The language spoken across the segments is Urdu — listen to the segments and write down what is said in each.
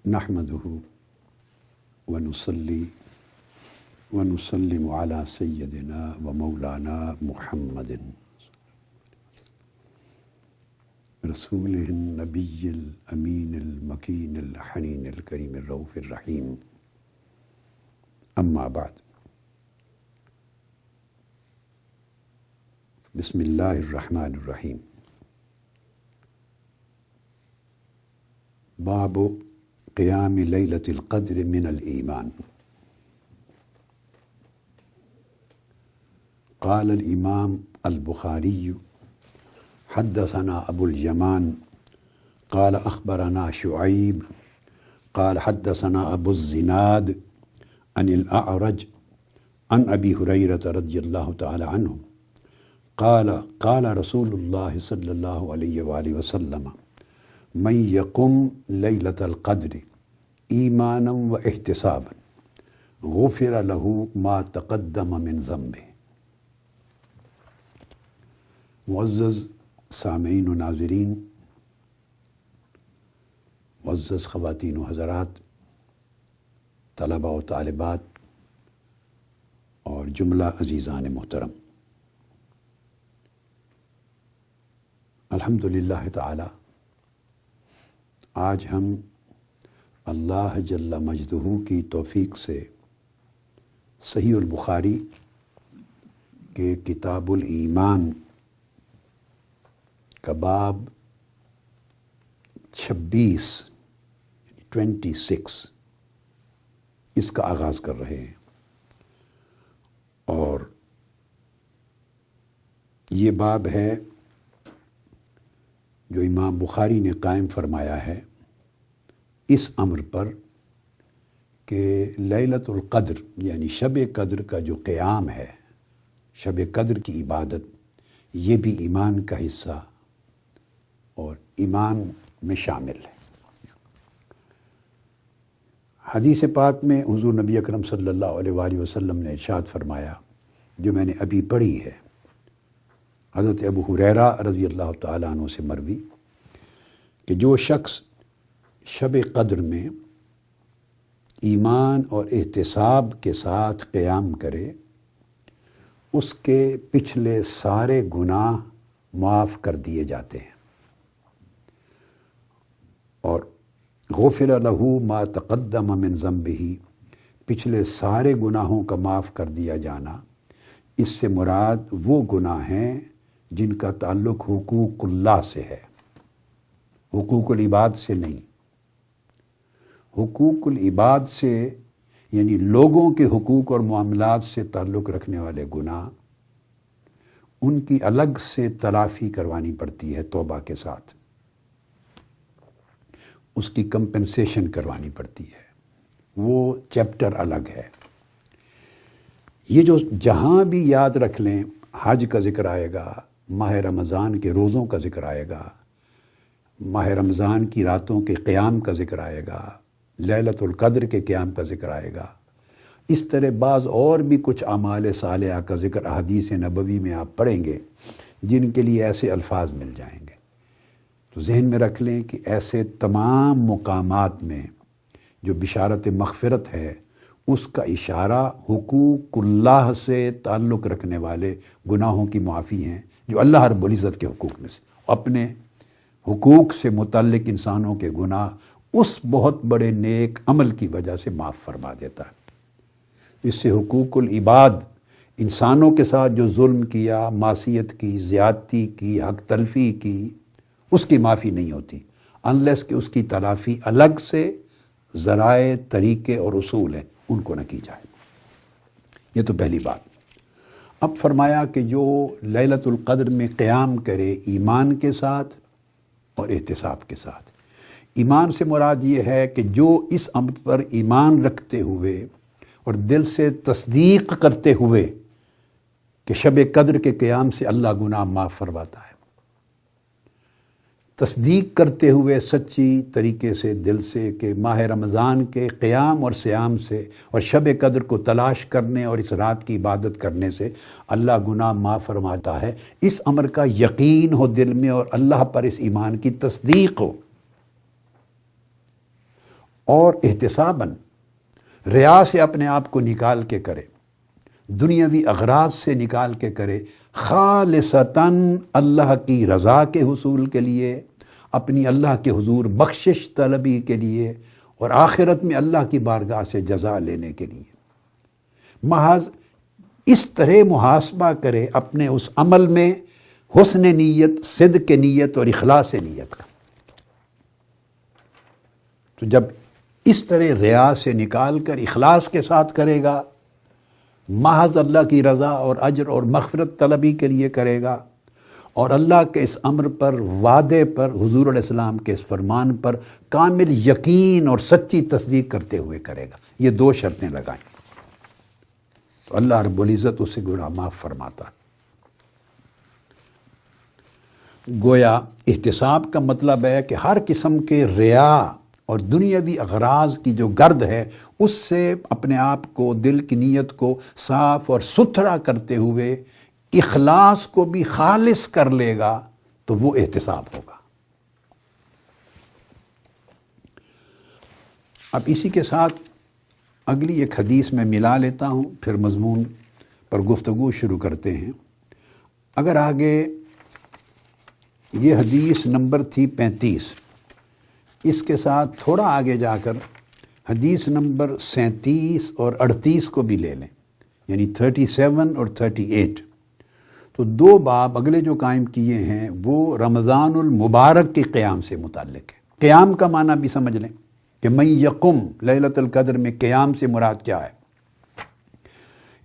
نحمده ونصلي ونسلم على سيدنا ومولانا محمد رسوله النبي الأمين المكين الحنين الكريم الرؤوف الرحيم. أما بعد، بسم الله الرحمن الرحيم. باب قيام ليلة القدر من الإيمان. قال الإمام البخاري حدثنا أبو اليمان قال أخبرنا شعيب قال حدثنا أبو الزناد عن الأعرج عن أبي هريرة رضي الله تعالى عنه قال رسول الله صلى الله عليه وآله وسلم: من يقم ليلة القدر إيمانا واحتسابا غفر له ما تقدم من ذنبه. معزز سامعین و ناظرین، معزز خواتین و حضرات، طلباء و طالبات اور جملہ عزیزان محترم، الحمدللہ تعالی آج ہم اللہ جل مجدہ کی توفیق سے صحیح البخاری کے کتاب الایمان کا باب 26 اس کا آغاز کر رہے ہیں، اور یہ باب ہے جو امام بخاری نے قائم فرمایا ہے اس امر پر کہ لیلۃ القدر یعنی شب قدر کا جو قیام ہے، شب قدر کی عبادت، یہ بھی ایمان کا حصہ اور ایمان میں شامل ہے۔ حدیث پاک میں حضور نبی اکرم صلی اللہ علیہ وآلہ وسلم نے ارشاد فرمایا، جو میں نے ابھی پڑھی ہے، حضرت ابو ہریرہ رضی اللہ تعالیٰ عنہ سے مروی، کہ جو شخص شب قدر میں ایمان اور احتساب کے ساتھ قیام کرے، اس کے پچھلے سارے گناہ معاف کر دیے جاتے ہیں، اور غفر لہ ما تقدم من ذنبہ، پچھلے سارے گناہوں کا معاف کر دیا جانا، اس سے مراد وہ گناہ ہیں جن کا تعلق حقوق اللہ سے ہے، حقوق العباد سے نہیں۔ حقوق العباد سے یعنی لوگوں کے حقوق اور معاملات سے تعلق رکھنے والے گناہ، ان کی الگ سے تلافی کروانی پڑتی ہے توبہ کے ساتھ، اس کی کمپنسیشن کروانی پڑتی ہے، وہ چیپٹر الگ ہے۔ یہ جو جہاں بھی یاد رکھ لیں، حج کا ذکر آئے گا، ماہ رمضان کے روزوں کا ذکر آئے گا، ماہ رمضان کی راتوں کے قیام کا ذکر آئے گا، لیلۃ القدر کے قیام کا ذکر آئے گا، اس طرح بعض اور بھی کچھ اعمال صالحہ کا ذکر احادیث نبوی میں آپ پڑھیں گے جن کے لیے ایسے الفاظ مل جائیں گے۔ تو ذہن میں رکھ لیں کہ ایسے تمام مقامات میں جو بشارت مغفرت ہے، اس کا اشارہ حقوق اللہ سے تعلق رکھنے والے گناہوں کی معافی ہیں، جو اللہ رب العزت کے حقوق میں سے، اپنے حقوق سے متعلق انسانوں کے گناہ اس بہت بڑے نیک عمل کی وجہ سے معاف فرما دیتا ہے۔ اس سے حقوق العباد، انسانوں کے ساتھ جو ظلم کیا، معصیت کی، زیادتی کی، حق تلفی کی، اس کی معافی نہیں ہوتی انلیس کہ اس کی تلافی الگ سے ذرائع، طریقے اور اصول ہیں، ان کو نہ کی جائے۔ یہ تو پہلی بات۔ اب فرمایا کہ جو لیلۃ القدر میں قیام کرے ایمان کے ساتھ اور احتساب کے ساتھ۔ ایمان سے مراد یہ ہے کہ جو اس امر پر ایمان رکھتے ہوئے اور دل سے تصدیق کرتے ہوئے کہ شب قدر کے قیام سے اللہ گناہ معاف فرماتا ہے، تصدیق کرتے ہوئے سچی طریقے سے دل سے کہ ماہ رمضان کے قیام اور صیام سے اور شب قدر کو تلاش کرنے اور اس رات کی عبادت کرنے سے اللہ گناہ معاف فرماتا ہے، اس امر کا یقین ہو دل میں اور اللہ پر اس ایمان کی تصدیق ہو، اور احتساباً ریا سے اپنے آپ کو نکال کے کرے، دنیاوی اغراض سے نکال کے کرے، خالصتاً اللہ کی رضا کے حصول کے لیے، اپنی اللہ کے حضور بخشش طلبی کے لیے، اور آخرت میں اللہ کی بارگاہ سے جزا لینے کے لیے، محض اس طرح محاسبہ کرے اپنے اس عمل میں حسن نیت، صدق نیت اور اخلاص نیت کا۔ تو جب اس طرح ریا سے نکال کر اخلاص کے ساتھ کرے گا، محض اللہ کی رضا اور اجر اور مغفرت طلبی کے لیے کرے گا، اور اللہ کے اس امر پر، وعدے پر، حضور علیہ السلام کے اس فرمان پر کامل یقین اور سچی تصدیق کرتے ہوئے کرے گا، یہ دو شرطیں لگائیں تو اللہ رب العزت اسے گناہ معاف فرماتا۔ گویا احتساب کا مطلب ہے کہ ہر قسم کے ریا اور دنیاوی اغراض کی جو گرد ہے اس سے اپنے آپ کو، دل کی نیت کو صاف اور ستھرا کرتے ہوئے اخلاص کو بھی خالص کر لے گا تو وہ احتساب ہوگا۔ اب اسی کے ساتھ اگلی ایک حدیث میں ملا لیتا ہوں، پھر مضمون پر گفتگو شروع کرتے ہیں۔ اگر آگے یہ حدیث نمبر تھی 35، اس کے ساتھ تھوڑا آگے جا کر حدیث نمبر 37 اور 38 کو بھی لے لیں، یعنی 37 اور 38، تو دو باب اگلے جو قائم کیے ہیں وہ رمضان المبارک کے قیام سے متعلق ہے۔ قیام کا معنی بھی سمجھ لیں کہ من یقم لیلۃ القدر میں قیام سے مراد کیا ہے۔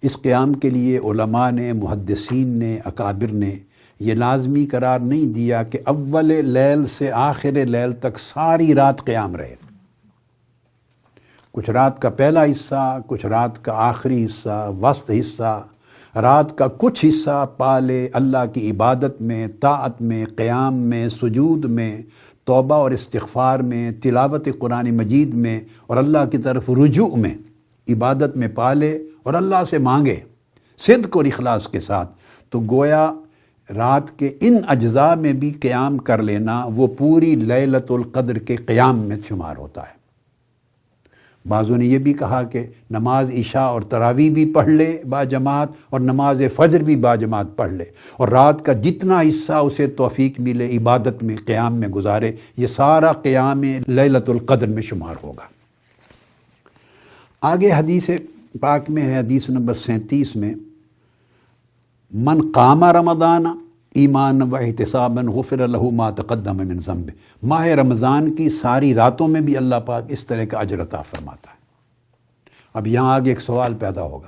اس قیام کے لیے علماء نے، محدثین نے، اکابر نے یہ لازمی قرار نہیں دیا کہ اول لیل سے آخر لیل تک ساری رات قیام رہے۔ کچھ رات کا پہلا حصہ، کچھ رات کا آخری حصہ، وسط حصہ، رات کا کچھ حصہ پالے اللہ کی عبادت میں، طاعت میں، قیام میں، سجود میں، توبہ اور استغفار میں، تلاوت قرآن مجید میں اور اللہ کی طرف رجوع میں، عبادت میں پالے اور اللہ سے مانگے صدق اور اخلاص کے ساتھ، تو گویا رات کے ان اجزاء میں بھی قیام کر لینا وہ پوری لیلۃ القدر کے قیام میں شمار ہوتا ہے۔ بعضوں نے یہ بھی کہا کہ نماز عشاء اور تراویح بھی پڑھ لے با جماعت، اور نماز فجر بھی با جماعت پڑھ لے، اور رات کا جتنا حصہ اسے توفیق ملے عبادت میں، قیام میں گزارے، یہ سارا قیام لیلۃ القدر میں شمار ہوگا۔ آگے حدیث پاک میں ہے، حدیث نمبر 37 میں، من قام رمضان ایمانا و احتسابا غفر له ما تقدم من ذنب۔ ماہ رمضان کی ساری راتوں میں بھی اللہ پاک اس طرح کا اجر عطا فرماتا ہے۔ اب یہاں آگے ایک سوال پیدا ہوگا،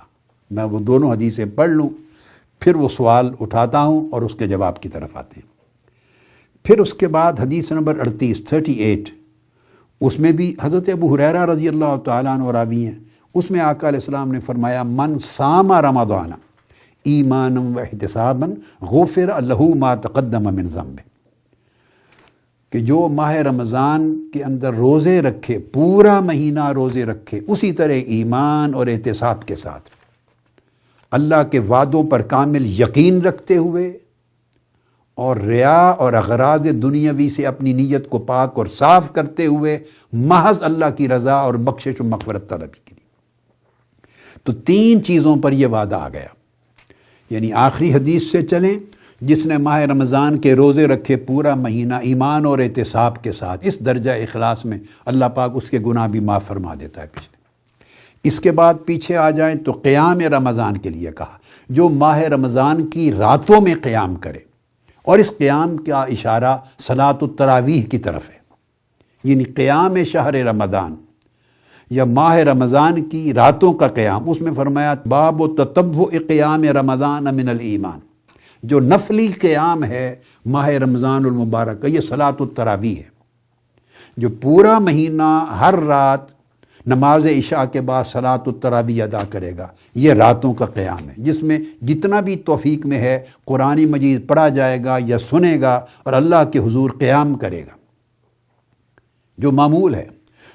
میں وہ دونوں حدیثیں پڑھ لوں، پھر وہ سوال اٹھاتا ہوں اور اس کے جواب کی طرف آتے ہیں۔ پھر اس کے بعد حدیث نمبر 38 اس میں بھی حضرت ابو ہریرہ رضی اللہ تعالیٰ عنہ راوی ہیں، اس میں آقا علیہ السلام نے فرمایا من صام رمضان ایمانا و احتسابا غفر لہ ما تقدم من ذنب، کہ جو ماہ رمضان کے اندر روزے رکھے، پورا مہینہ روزے رکھے، اسی طرح ایمان اور احتساب کے ساتھ، اللہ کے وعدوں پر کامل یقین رکھتے ہوئے، اور ریا اور اغراض دنیاوی سے اپنی نیت کو پاک اور صاف کرتے ہوئے محض اللہ کی رضا اور بخشش و مغفرت طلبی کے لیے، تو تین چیزوں پر یہ وعدہ آ گیا۔ یعنی آخری حدیث سے چلیں، جس نے ماہ رمضان کے روزے رکھے پورا مہینہ ایمان اور احتساب کے ساتھ، اس درجہ اخلاص میں اللہ پاک اس کے گناہ بھی معاف فرما دیتا ہے پچھلے۔ اس کے بعد پیچھے آ جائیں تو قیام رمضان کے لیے کہا، جو ماہ رمضان کی راتوں میں قیام کرے، اور اس قیام کا اشارہ صلاۃ التراویح کی طرف ہے، یعنی قیام شہر رمضان یا ماہ رمضان کی راتوں کا قیام۔ اس میں فرمایا باب تطوع قیام رمضان من الایمان، جو نفلی قیام ہے ماہ رمضان المبارک کا، یہ صلاۃ التراویح ہے، جو پورا مہینہ ہر رات نماز عشاء کے بعد صلاۃ التراویح ادا کرے گا، یہ راتوں کا قیام ہے، جس میں جتنا بھی توفیق میں ہے قرآن مجید پڑھا جائے گا یا سنے گا اور اللہ کے حضور قیام کرے گا، جو معمول ہے۔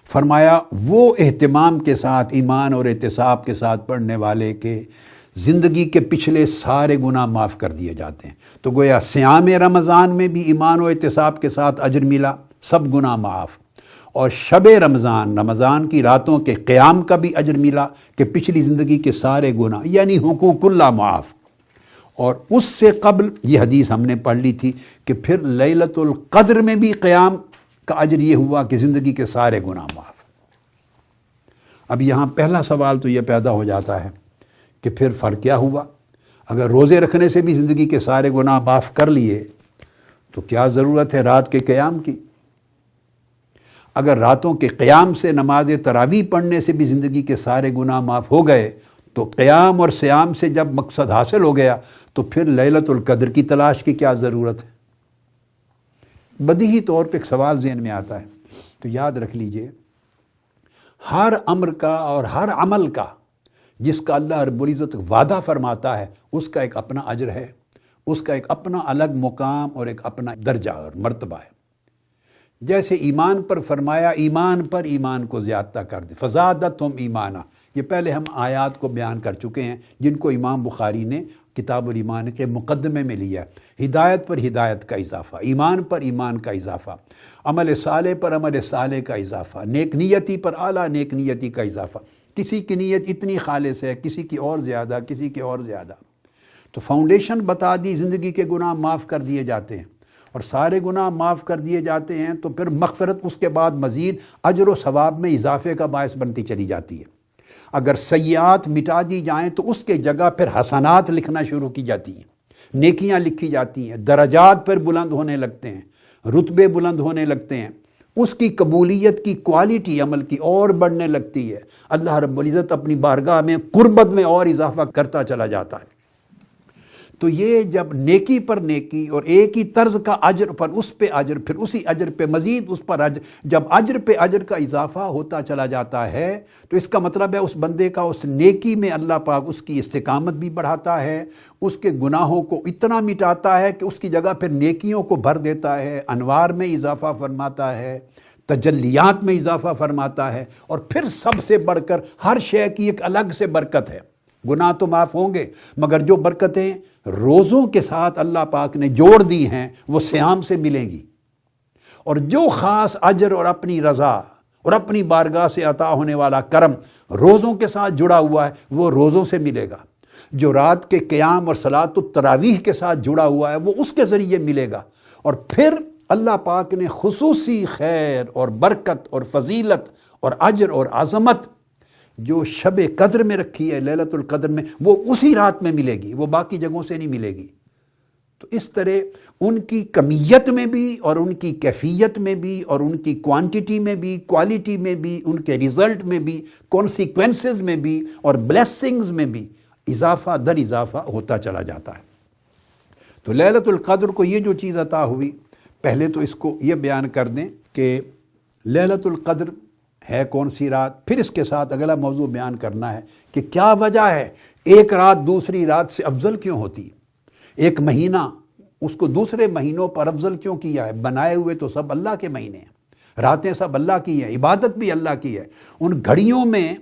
فرمایا وہ اہتمام کے ساتھ، ایمان اور احتساب کے ساتھ پڑھنے والے کے زندگی کے پچھلے سارے گناہ معاف کر دیے جاتے ہیں۔ تو گویا صیام رمضان میں بھی ایمان و احتساب کے ساتھ اجر ملا، سب گناہ معاف، اور شب رمضان کی راتوں کے قیام کا بھی اجر ملا کہ پچھلی زندگی کے سارے گناہ، یعنی حقوق اللہ معاف۔ اور اس سے قبل یہ حدیث ہم نے پڑھ لی تھی کہ پھر لیلۃ القدر میں بھی قیام کا اجر یہ ہوا کہ زندگی کے سارے گناہ معاف۔ اب یہاں پہلا سوال تو یہ پیدا ہو جاتا ہے کہ پھر فرق کیا ہوا؟ اگر روزے رکھنے سے بھی زندگی کے سارے گناہ معاف کر لیے تو کیا ضرورت ہے رات کے قیام کی؟ اگر راتوں کے قیام سے، نماز تراویح پڑھنے سے بھی زندگی کے سارے گناہ معاف ہو گئے تو قیام اور صیام سے جب مقصد حاصل ہو گیا تو پھر لیلۃ القدر کی تلاش کی کیا ضرورت ہے؟ بدیہی طور پہ ایک سوال ذہن میں آتا ہے، تو یاد رکھ لیجئے ہر امر کا اور ہر عمل کا جس کا اللہ رب العزت وعدہ فرماتا ہے اس کا ایک اپنا اجر ہے، اس کا ایک اپنا الگ مقام اور ایک اپنا درجہ اور مرتبہ ہے۔ جیسے ایمان پر فرمایا ایمان پر ایمان کو زیادہ کر دے، فزادتہم ایمانا، یہ پہلے ہم آیات کو بیان کر چکے ہیں جن کو امام بخاری نے کتاب الایمان کے مقدمے میں لیا ہے۔ ہدایت پر ہدایت کا اضافہ، ایمان پر ایمان کا اضافہ، عمل صالح پر عمل صالح کا اضافہ، نیک نیتی پر اعلیٰ نیک نیتی کا اضافہ۔ کسی کی نیت اتنی خالص ہے، کسی کی اور زیادہ، کسی کی اور زیادہ۔ تو فاؤنڈیشن بتا دی، زندگی کے گناہ معاف کر دیے جاتے ہیں، اور سارے گناہ معاف کر دیے جاتے ہیں تو پھر مغفرت اس کے بعد مزید اجر و ثواب میں اضافے کا باعث بنتی چلی جاتی ہے۔ اگر سیئات مٹا دی جائیں تو اس کے جگہ پھر حسنات لکھنا شروع کی جاتی ہیں، نیکیاں لکھی جاتی ہیں، درجات پر بلند ہونے لگتے ہیں، رتبے بلند ہونے لگتے ہیں، اس کی قبولیت کی کوالٹی عمل کی اور بڑھنے لگتی ہے، اللہ رب العزت اپنی بارگاہ میں قربت میں اور اضافہ کرتا چلا جاتا ہے۔ تو یہ جب نیکی پر نیکی اور ایک ہی طرز کا اجر پر اس پہ اجر، پھر اسی اجر پہ مزید اس پر اجر، جب اجر پہ اجر کا اضافہ ہوتا چلا جاتا ہے تو اس کا مطلب ہے اس بندے کا اس نیکی میں اللہ پاک اس کی استقامت بھی بڑھاتا ہے، اس کے گناہوں کو اتنا مٹاتا ہے کہ اس کی جگہ پھر نیکیوں کو بھر دیتا ہے، انوار میں اضافہ فرماتا ہے، تجلیات میں اضافہ فرماتا ہے، اور پھر سب سے بڑھ کر ہر شے کی ایک الگ سے برکت ہے۔ گناہ تو معاف ہوں گے مگر جو برکتیں روزوں کے ساتھ اللہ پاک نے جوڑ دی ہیں وہ صیام سے ملیں گی، اور جو خاص اجر اور اپنی رضا اور اپنی بارگاہ سے عطا ہونے والا کرم روزوں کے ساتھ جڑا ہوا ہے وہ روزوں سے ملے گا، جو رات کے قیام اور صلاۃ التراویح کے ساتھ جڑا ہوا ہے وہ اس کے ذریعے ملے گا، اور پھر اللہ پاک نے خصوصی خیر اور برکت اور فضیلت اور اجر اور عظمت جو شب قدر میں رکھی ہے، لیلۃ القدر میں، وہ اسی رات میں ملے گی، وہ باقی جگہوں سے نہیں ملے گی۔ تو اس طرح ان کی کمیت میں بھی اور ان کی کیفیت میں بھی اور ان کی کوانٹٹی میں بھی، کوالٹی میں بھی، ان کے رزلٹ میں بھی، کانسیکوینسز میں بھی اور بلیسنگز میں بھی اضافہ در اضافہ ہوتا چلا جاتا ہے۔ تو لیلۃ القدر کو یہ جو چیز عطا ہوئی، پہلے تو اس کو یہ بیان کر دیں کہ لیلۃ القدر ہے کون سی رات، پھر اس کے ساتھ اگلا موضوع بیان کرنا ہے کہ کیا وجہ ہے ایک رات دوسری رات سے افضل کیوں ہوتی، ایک مہینہ اس کو دوسرے مہینوں پر افضل کیوں کیا ہے؟ بنائے ہوئے تو سب اللہ کے مہینے ہیں، راتیں سب اللہ کی ہیں، عبادت بھی اللہ کی ہے، ان گھڑیوں میں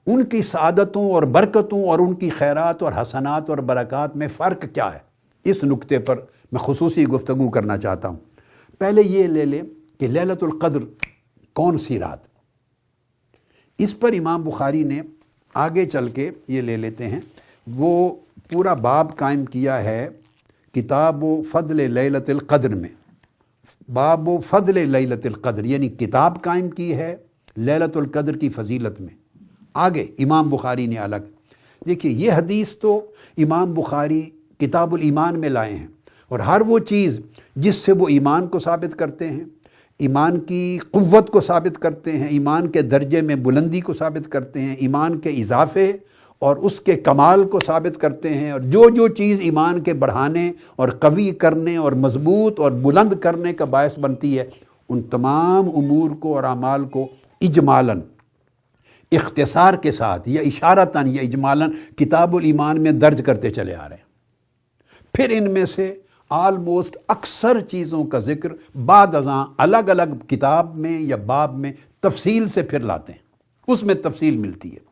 ان کی سعادتوں اور برکتوں اور ان کی خیرات اور حسنات اور برکات میں فرق کیا ہے؟ اس نقطے پر میں خصوصی گفتگو کرنا چاہتا ہوں۔ پہلے یہ لے لیں کہ لیلۃ القدر کون سی رات، اس پر امام بخاری نے آگے چل کے یہ لے لیتے ہیں، وہ پورا باب قائم کیا ہے کتاب و فضل لیلۃ القدر میں، باب و فضل لیلۃ القدر، یعنی کتاب قائم کی ہے لیلۃ القدر کی فضیلت میں۔ آگے امام بخاری نے الگ، دیکھیے یہ حدیث تو امام بخاری کتاب الایمان میں لائے ہیں، اور ہر وہ چیز جس سے وہ ایمان کو ثابت کرتے ہیں، ایمان کی قوت کو ثابت کرتے ہیں، ایمان کے درجے میں بلندی کو ثابت کرتے ہیں، ایمان کے اضافے اور اس کے کمال کو ثابت کرتے ہیں، اور جو چیز ایمان کے بڑھانے اور قوی کرنے اور مضبوط اور بلند کرنے کا باعث بنتی ہے، ان تمام امور کو اور اعمال کو اجمالاً، اختصار کے ساتھ یا اشارتاً یا اجمالاً کتاب الایمان میں درج کرتے چلے آ رہے ہیں۔ پھر ان میں سے آلموسٹ اکثر چیزوں کا ذکر بعد ازاں الگ الگ کتاب میں یا باب میں تفصیل سے پھر لاتے ہیں، اس میں تفصیل ملتی ہے۔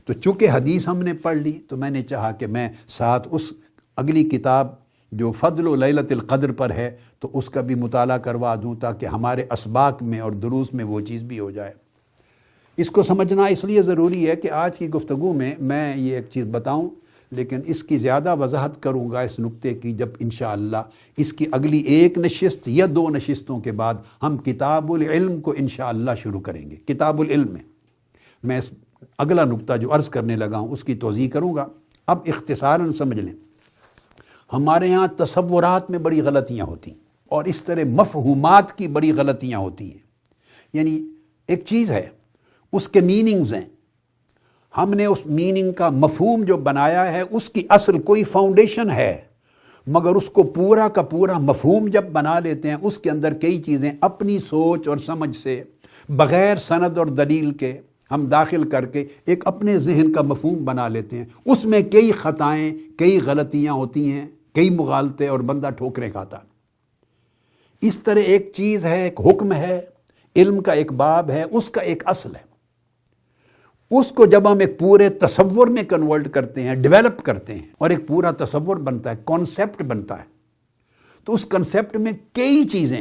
تو چونکہ حدیث ہم نے پڑھ لی تو میں نے چاہا کہ میں ساتھ اس اگلی کتاب جو فضل و لیلۃ القدر پر ہے تو اس کا بھی مطالعہ کروا دوں تاکہ ہمارے اسباق میں اور دروس میں وہ چیز بھی ہو جائے۔ اس کو سمجھنا اس لیے ضروری ہے کہ آج کی گفتگو میں یہ ایک چیز بتاؤں، لیکن اس کی زیادہ وضاحت کروں گا اس نقطے کی جب انشاءاللہ اس کی اگلی ایک نشست یا 2 نشستوں کے بعد ہم کتاب العلم کو انشاءاللہ شروع کریں گے۔ کتاب العلم میں اس اگلا نقطہ جو عرض کرنے لگا ہوں اس کی توضیح کروں گا۔ اب اختصاراً سمجھ لیں، ہمارے ہاں تصورات میں بڑی غلطیاں ہوتی ہیں اور اس طرح مفہومات کی بڑی غلطیاں ہوتی ہیں۔ یعنی ایک چیز ہے، اس کے میننگز ہیں، ہم نے اس میننگ کا مفہوم جو بنایا ہے اس کی اصل کوئی فاؤنڈیشن ہے، مگر اس کو پورا کا پورا مفہوم جب بنا لیتے ہیں اس کے اندر کئی چیزیں اپنی سوچ اور سمجھ سے بغیر سند اور دلیل کے ہم داخل کر کے ایک اپنے ذہن کا مفہوم بنا لیتے ہیں۔ اس میں کئی خطائیں، کئی غلطیاں ہوتی ہیں، کئی مغالطے، اور بندہ ٹھوکریں کھاتا۔ اس طرح ایک چیز ہے، ایک حکم ہے، علم کا ایک باب ہے، اس کا ایک اصل ہے۔ اس کو جب ہم ایک پورے تصور میں کنورٹ کرتے ہیں، ڈیولپ کرتے ہیں، اور ایک پورا تصور بنتا ہے، کانسیپٹ بنتا ہے، تو اس کنسیپٹ میں کئی چیزیں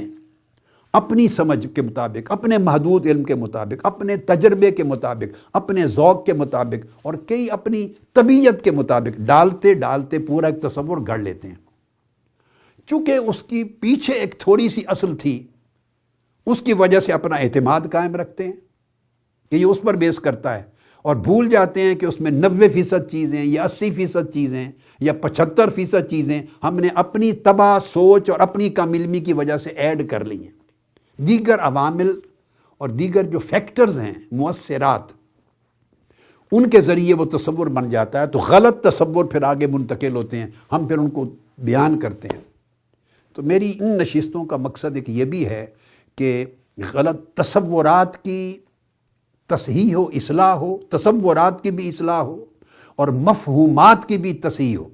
اپنی سمجھ کے مطابق، اپنے محدود علم کے مطابق، اپنے تجربے کے مطابق، اپنے ذوق کے مطابق، اور کئی اپنی طبیعت کے مطابق ڈالتے ڈالتے پورا ایک تصور گھڑ لیتے ہیں۔ چونکہ اس کی پیچھے ایک تھوڑی سی اصل تھی، اس کی وجہ سے اپنا اعتماد قائم رکھتے ہیں کہ یہ اس پر بیس کرتا ہے، اور بھول جاتے ہیں کہ اس میں 90% چیزیں یا 80% چیزیں یا 75% چیزیں ہم نے اپنی تباہ سوچ اور اپنی کم علمی کی وجہ سے ایڈ کر لی ہیں۔ دیگر عوامل اور دیگر جو فیکٹرز ہیں، مؤثرات، ان کے ذریعے وہ تصور بن جاتا ہے، تو غلط تصور پھر آگے منتقل ہوتے ہیں، ہم پھر ان کو بیان کرتے ہیں۔ تو میری ان نشستوں کا مقصد ایک یہ بھی ہے کہ غلط تصورات کی تصحیح ہو، اصلاح ہو، تصورات کی بھی اصلاح ہو، اور مفہومات کی بھی تصحیح ہو،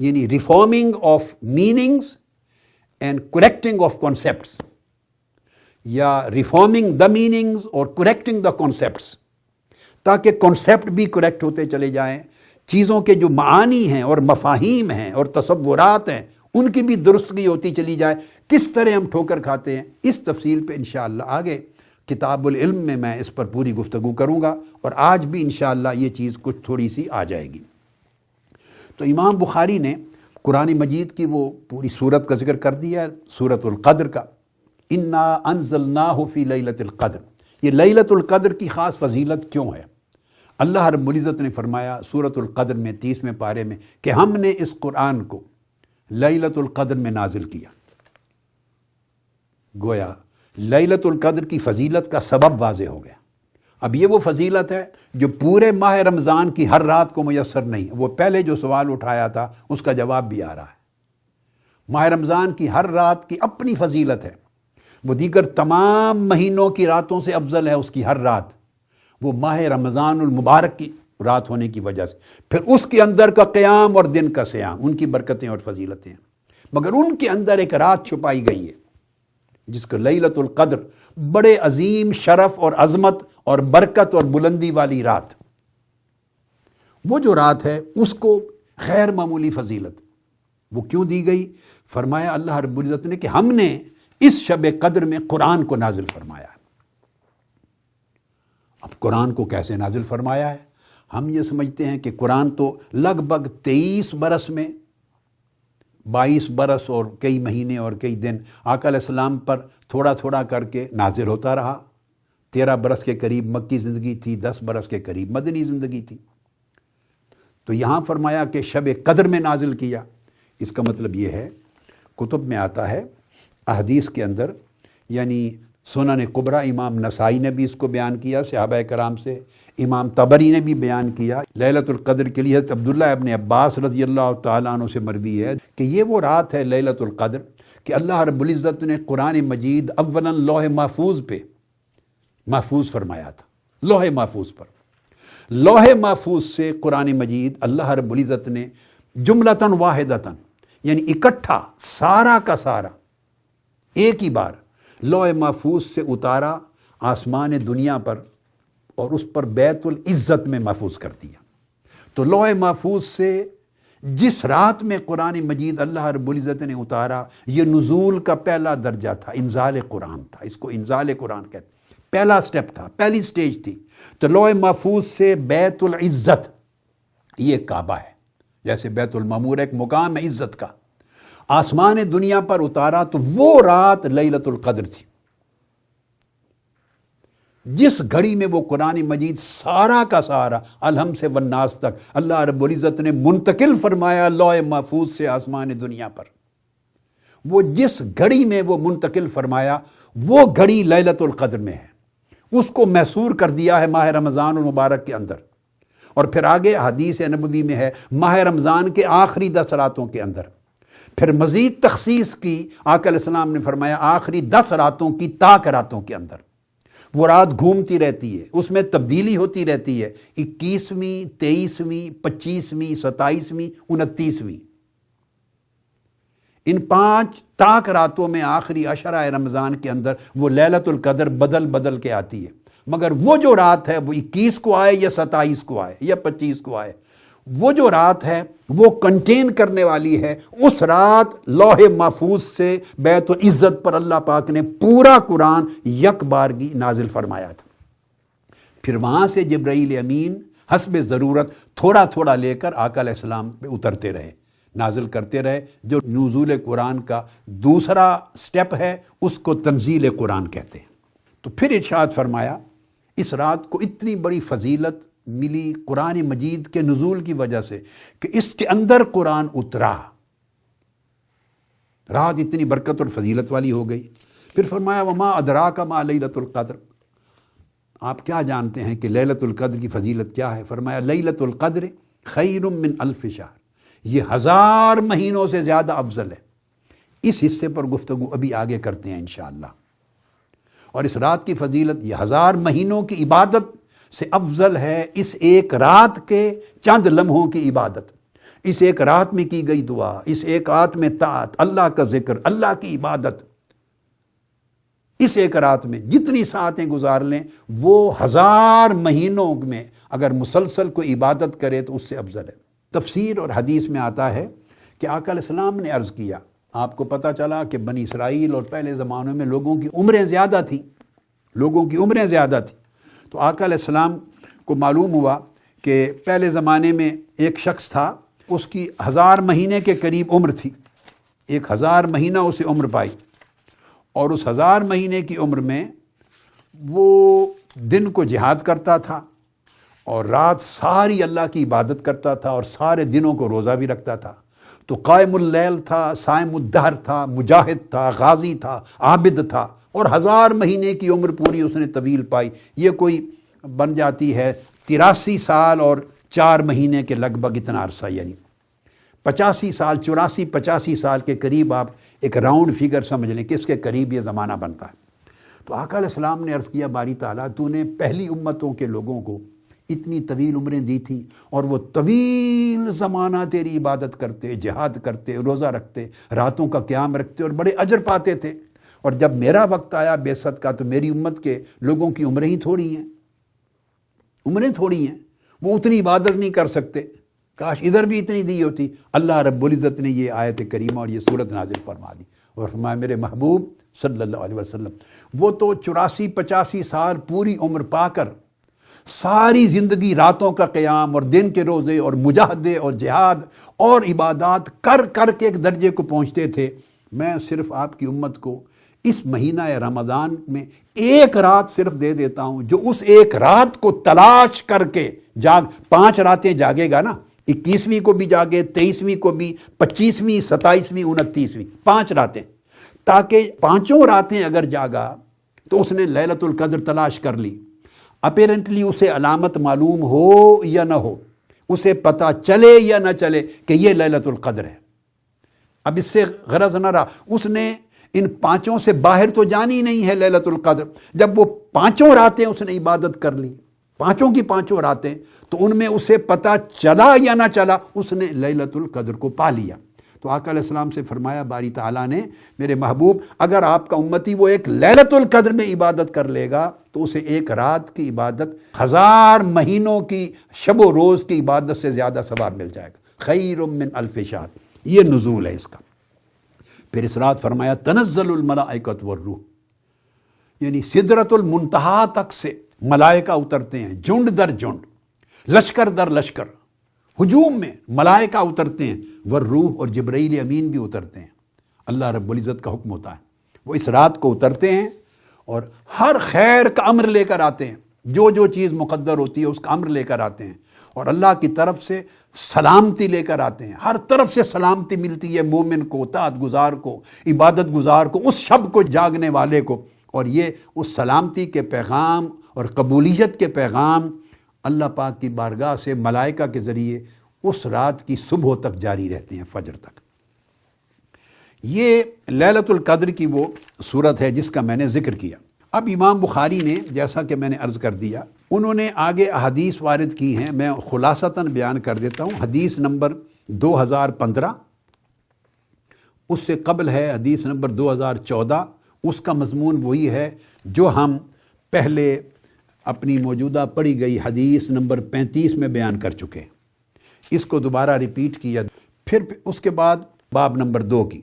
یعنی reforming of meanings and correcting of concepts, یا ریفارمنگ دا میننگز اور کریکٹنگ دا کانسیپٹس، تاکہ کانسیپٹ بھی کریکٹ ہوتے چلے جائیں، چیزوں کے جو معانی ہیں اور مفاہیم ہیں اور تصورات ہیں ان کی بھی درستگی ہوتی چلی جائے۔ کس طرح ہم ٹھوکر کھاتے ہیں، اس تفصیل پہ انشاءاللہ آگے کتاب العلم میں اس پر پوری گفتگو کروں گا، اور آج بھی انشاءاللہ یہ چیز کچھ تھوڑی سی آ جائے گی۔ تو امام بخاری نے قرآن مجید کی وہ پوری سورت کا ذکر کر دیا ہے، سورۃ القدر کا، انا انزلناہ فی لیلۃ القدر۔ یہ لیلۃ القدر کی خاص فضیلت کیوں ہے؟ اللہ رب العزت نے فرمایا سورۃ القدر میں 30ویں پارے میں کہ ہم نے اس قرآن کو لیلۃ القدر میں نازل کیا۔ گویا لیلۃ القدر کی فضیلت کا سبب واضح ہو گیا۔ اب یہ وہ فضیلت ہے جو پورے ماہ رمضان کی ہر رات کو میسر نہیں ہے۔ وہ پہلے جو سوال اٹھایا تھا اس کا جواب بھی آ رہا ہے۔ ماہ رمضان کی ہر رات کی اپنی فضیلت ہے، وہ دیگر تمام مہینوں کی راتوں سے افضل ہے۔ اس کی ہر رات وہ ماہ رمضان المبارک کی رات ہونے کی وجہ سے، پھر اس کے اندر کا قیام اور دن کا صیام، ان کی برکتیں اور فضیلتیں ہیں، مگر ان کے اندر ایک رات چھپائی گئی ہے جس کو لیلۃ القدر، بڑے عظیم شرف اور عظمت اور برکت اور بلندی والی رات، وہ جو رات ہے اس کو غیر معمولی فضیلت وہ کیوں دی گئی؟ فرمایا اللہ رب العزت نے کہ ہم نے اس شب قدر میں قرآن کو نازل فرمایا ہے۔ اب قرآن کو کیسے نازل فرمایا ہے؟ ہم یہ سمجھتے ہیں کہ قرآن تو لگ بھگ 23 برس میں 22 برس اور کئی مہینے اور کئی دن آقا علیہ السلام پر تھوڑا تھوڑا کر کے نازل ہوتا رہا۔ 13 برس کے قریب مکی زندگی تھی، 10 برس کے قریب مدنی زندگی تھی۔ تو یہاں فرمایا کہ شب قدر میں نازل کیا، اس کا مطلب یہ ہے، کتب میں آتا ہے احادیث کے اندر، یعنی سنن کبریٰ امام نسائی نے بھی اس کو بیان کیا صحابہ کرام سے، امام طبری نے بھی بیان کیا۔ لیلۃ القدر کے لیے عبداللہ ابن عباس رضی اللہ تعالیٰ عنہ سے مروی ہے کہ یہ وہ رات ہے لیلۃ القدر کہ اللہ رب العزت نے قرآن مجید اولاً لوح محفوظ پہ محفوظ فرمایا تھا، لوح محفوظ پر۔ لوح محفوظ سے قرآن مجید اللہ رب العزت نے جملتاً واحدتاً، یعنی اکٹھا سارا کا سارا ایک ہی بار لوح محفوظ سے اتارا آسمان دنیا پر، اور اس پر بیت العزت میں محفوظ کر دیا۔ تو لوح محفوظ سے جس رات میں قرآن مجید اللہ رب العزت نے اتارا، یہ نزول کا پہلا درجہ تھا، انزال قرآن تھا، اس کو انزال قرآن کہتے ہیں، پہلا سٹیپ تھا، پہلی سٹیج تھی۔ تو لوح محفوظ سے بیت العزت، یہ کعبہ ہے، جیسے بیت المعمور ایک مقام ہے عزت کا، آسمان دنیا پر اتارا تو وہ رات لیلۃ القدر تھی، جس گھڑی میں وہ قرآن مجید سارا کا سارا الحم سے والناس تک اللہ رب العزت نے منتقل فرمایا لوح محفوظ سے آسمان دنیا پر، وہ جس گھڑی میں وہ منتقل فرمایا وہ گھڑی لیلۃ القدر میں ہے، اس کو محصور کر دیا ہے ماہ رمضان المبارک کے اندر، اور پھر آگے حدیث نبوی میں ہے ماہ رمضان کے آخری 10 راتوں کے اندر، پھر مزید تخصیص کی، آقا علیہ السلام نے فرمایا آخری 10 راتوں کی تاک راتوں کے اندر، وہ رات گھومتی رہتی ہے، اس میں تبدیلی ہوتی رہتی ہے، 21ویں 23ویں 25ویں 27ویں 29ویں، ان 5 تاک راتوں میں آخری عشرہ رمضان کے اندر وہ لیلۃ القدر بدل بدل کے آتی ہے، مگر وہ جو رات ہے وہ 21 کو آئے یا 27 کو آئے یا 25 کو آئے، وہ جو رات ہے وہ کنٹین کرنے والی ہے، اس رات لوح محفوظ سے بیت العزت پر اللہ پاک نے پورا قرآن یک بارگی نازل فرمایا تھا۔ پھر وہاں سے جبرائیل امین حسب ضرورت تھوڑا تھوڑا لے کر آقا علیہ السلام پہ اترتے رہے، نازل کرتے رہے، جو نزول قرآن کا دوسرا سٹیپ ہے اس کو تنزیل قرآن کہتے ہیں۔ تو پھر ارشاد فرمایا اس رات کو اتنی بڑی فضیلت ملی قرآن مجید کے نزول کی وجہ سے کہ اس کے اندر قرآن اترا، رات اتنی برکت اور فضیلت والی ہو گئی۔ پھر فرمایا وما ادراک ما لیلۃ القدر، آپ کیا جانتے ہیں کہ لیلۃ القدر کی فضیلت کیا ہے؟ فرمایا لیلۃ القدر خیر من الف شہر، یہ 1000 مہینوں سے زیادہ افضل ہے۔ اس حصے پر گفتگو ابھی آگے کرتے ہیں انشاءاللہ۔ اور اس رات کی فضیلت یہ 1000 مہینوں کی عبادت سے افضل ہے، اس ایک رات کے چند لمحوں کی عبادت، اس ایک رات میں کی گئی دعا، اس ایک رات میں طاعت، اللہ کا ذکر، اللہ کی عبادت، اس ایک رات میں جتنی ساعتیں گزار لیں وہ 1000 مہینوں میں اگر مسلسل کوئی عبادت کرے تو اس سے افضل ہے۔ تفسیر اور حدیث میں آتا ہے کہ آقا علیہ السلام نے عرض کیا، آپ کو پتہ چلا کہ بنی اسرائیل اور پہلے زمانوں میں لوگوں کی عمریں زیادہ تھیں، تو آقا علیہ السلام کو معلوم ہوا کہ پہلے زمانے میں ایک شخص تھا، اس کی 1000 مہینے کے قریب عمر تھی، 1000 مہینہ اسے عمر پائی، اور اس 1000 مہینے کی عمر میں وہ دن کو جہاد کرتا تھا اور رات ساری اللہ کی عبادت کرتا تھا، اور سارے دنوں کو روزہ بھی رکھتا تھا، تو قائم اللیل تھا، صائم الدہر تھا، مجاہد تھا، غازی تھا، عابد تھا، اور 1000 مہینے کی عمر پوری اس نے طویل پائی۔ یہ کوئی بن جاتی ہے 83 سال اور 4 مہینے کے لگ بھگ اتنا عرصہ، یعنی 85 سال 85 سال کے قریب، آپ ایک راؤنڈ فگر سمجھ لیں کہ اس کے قریب یہ زمانہ بنتا ہے۔ تو آقا علیہ السلام نے عرض کیا باری تعالیٰ تو نے پہلی امتوں کے لوگوں کو اتنی طویل عمریں دی تھیں، اور وہ طویل زمانہ تیری عبادت کرتے، جہاد کرتے، روزہ رکھتے، راتوں کا قیام رکھتے اور بڑے اجر پاتے تھے، اور جب میرا وقت آیا بعثت کا تو میری امت کے لوگوں کی عمریں تھوڑی ہیں، وہ اتنی عبادت نہیں کر سکتے، کاش ادھر بھی اتنی دی ہوتی۔ اللہ رب العزت نے یہ آیت کریمہ اور یہ صورت نازل فرما دی، اور فرمایا میرے محبوب صلی اللہ علیہ وسلم وہ تو 84-85 سال پوری عمر پا کر ساری زندگی راتوں کا قیام اور دن کے روزے اور مجاہدے اور جہاد اور عبادات کر کر کے ایک درجے کو پہنچتے تھے۔ میں صرف آپ کی امت کو اس مہینہ رمضان میں ایک رات صرف دے دیتا ہوں، جو اس ایک رات کو تلاش کر کے 5 راتیں جاگے گا نا، 21ویں کو بھی جاگے، 23ویں کو بھی، 25ویں 27ویں 29ویں، 5 راتیں، تاکہ 5 راتیں اگر جاگا تو اس نے لیلۃ القدر تلاش کر لی، اپیرنٹلی اسے علامت معلوم ہو یا نہ ہو، اسے پتہ چلے یا نہ چلے کہ یہ لیلۃ القدر ہے۔ اب اس سے غرض نہ رہا، اس نے ان 5 سے باہر تو جانی نہیں ہے لیلۃ القدر، جب وہ 5 راتیں اس نے عبادت کر لی، 5 کی 5 راتیں، تو ان میں اسے پتہ چلا یا نہ چلا، اس نے لیلۃ القدر کو پا لیا۔ تو آقا علیہ السلام سے فرمایا باری تعالیٰ نے میرے محبوب اگر آپ کا امتی وہ ایک لیلۃ القدر میں عبادت کر لے گا تو اسے ایک رات کی عبادت 1000 مہینوں کی شب و روز کی عبادت سے زیادہ ثواب مل جائے گا۔ خیر من الف شہر، یہ نزول ہے اس کا۔ پھر اس رات فرمایا تنزل الملائکۃ والروح، یعنی سدرۃ المنتہا تک سے ملائکہ اترتے ہیں، جھنڈ در جھنڈ، لشکر در لشکر، ہجوم میں ملائکہ اترتے ہیں، والروح اور جبرائیل امین بھی اترتے ہیں۔ اللہ رب العزت کا حکم ہوتا ہے، وہ اس رات کو اترتے ہیں اور ہر خیر کا امر لے کر آتے ہیں، جو چیز مقدر ہوتی ہے اس کا امر لے کر آتے ہیں، اور اللہ کی طرف سے سلامتی لے کر آتے ہیں۔ ہر طرف سے سلامتی ملتی ہے مومن کو، طاعت گزار کو، عبادت گزار کو، اس شب کو جاگنے والے کو، اور یہ اس سلامتی کے پیغام اور قبولیت کے پیغام اللہ پاک کی بارگاہ سے ملائکہ کے ذریعے اس رات کی صبح تک جاری رہتے ہیں، فجر تک۔ یہ لیلۃ القدر کی وہ صورت ہے جس کا میں نے ذکر کیا۔ اب امام بخاری نے، جیسا کہ میں نے عرض کر دیا، انہوں نے آگے احادیث وارد کی ہیں، میں خلاصتاً بیان کر دیتا ہوں۔ حدیث نمبر 2015، اس سے قبل ہے حدیث نمبر 2014، اس کا مضمون وہی ہے جو ہم پہلے اپنی موجودہ پڑھی گئی حدیث نمبر 35 میں بیان کر چکے، اس کو دوبارہ ریپیٹ کیا۔ پھر اس کے بعد باب نمبر 2 کی،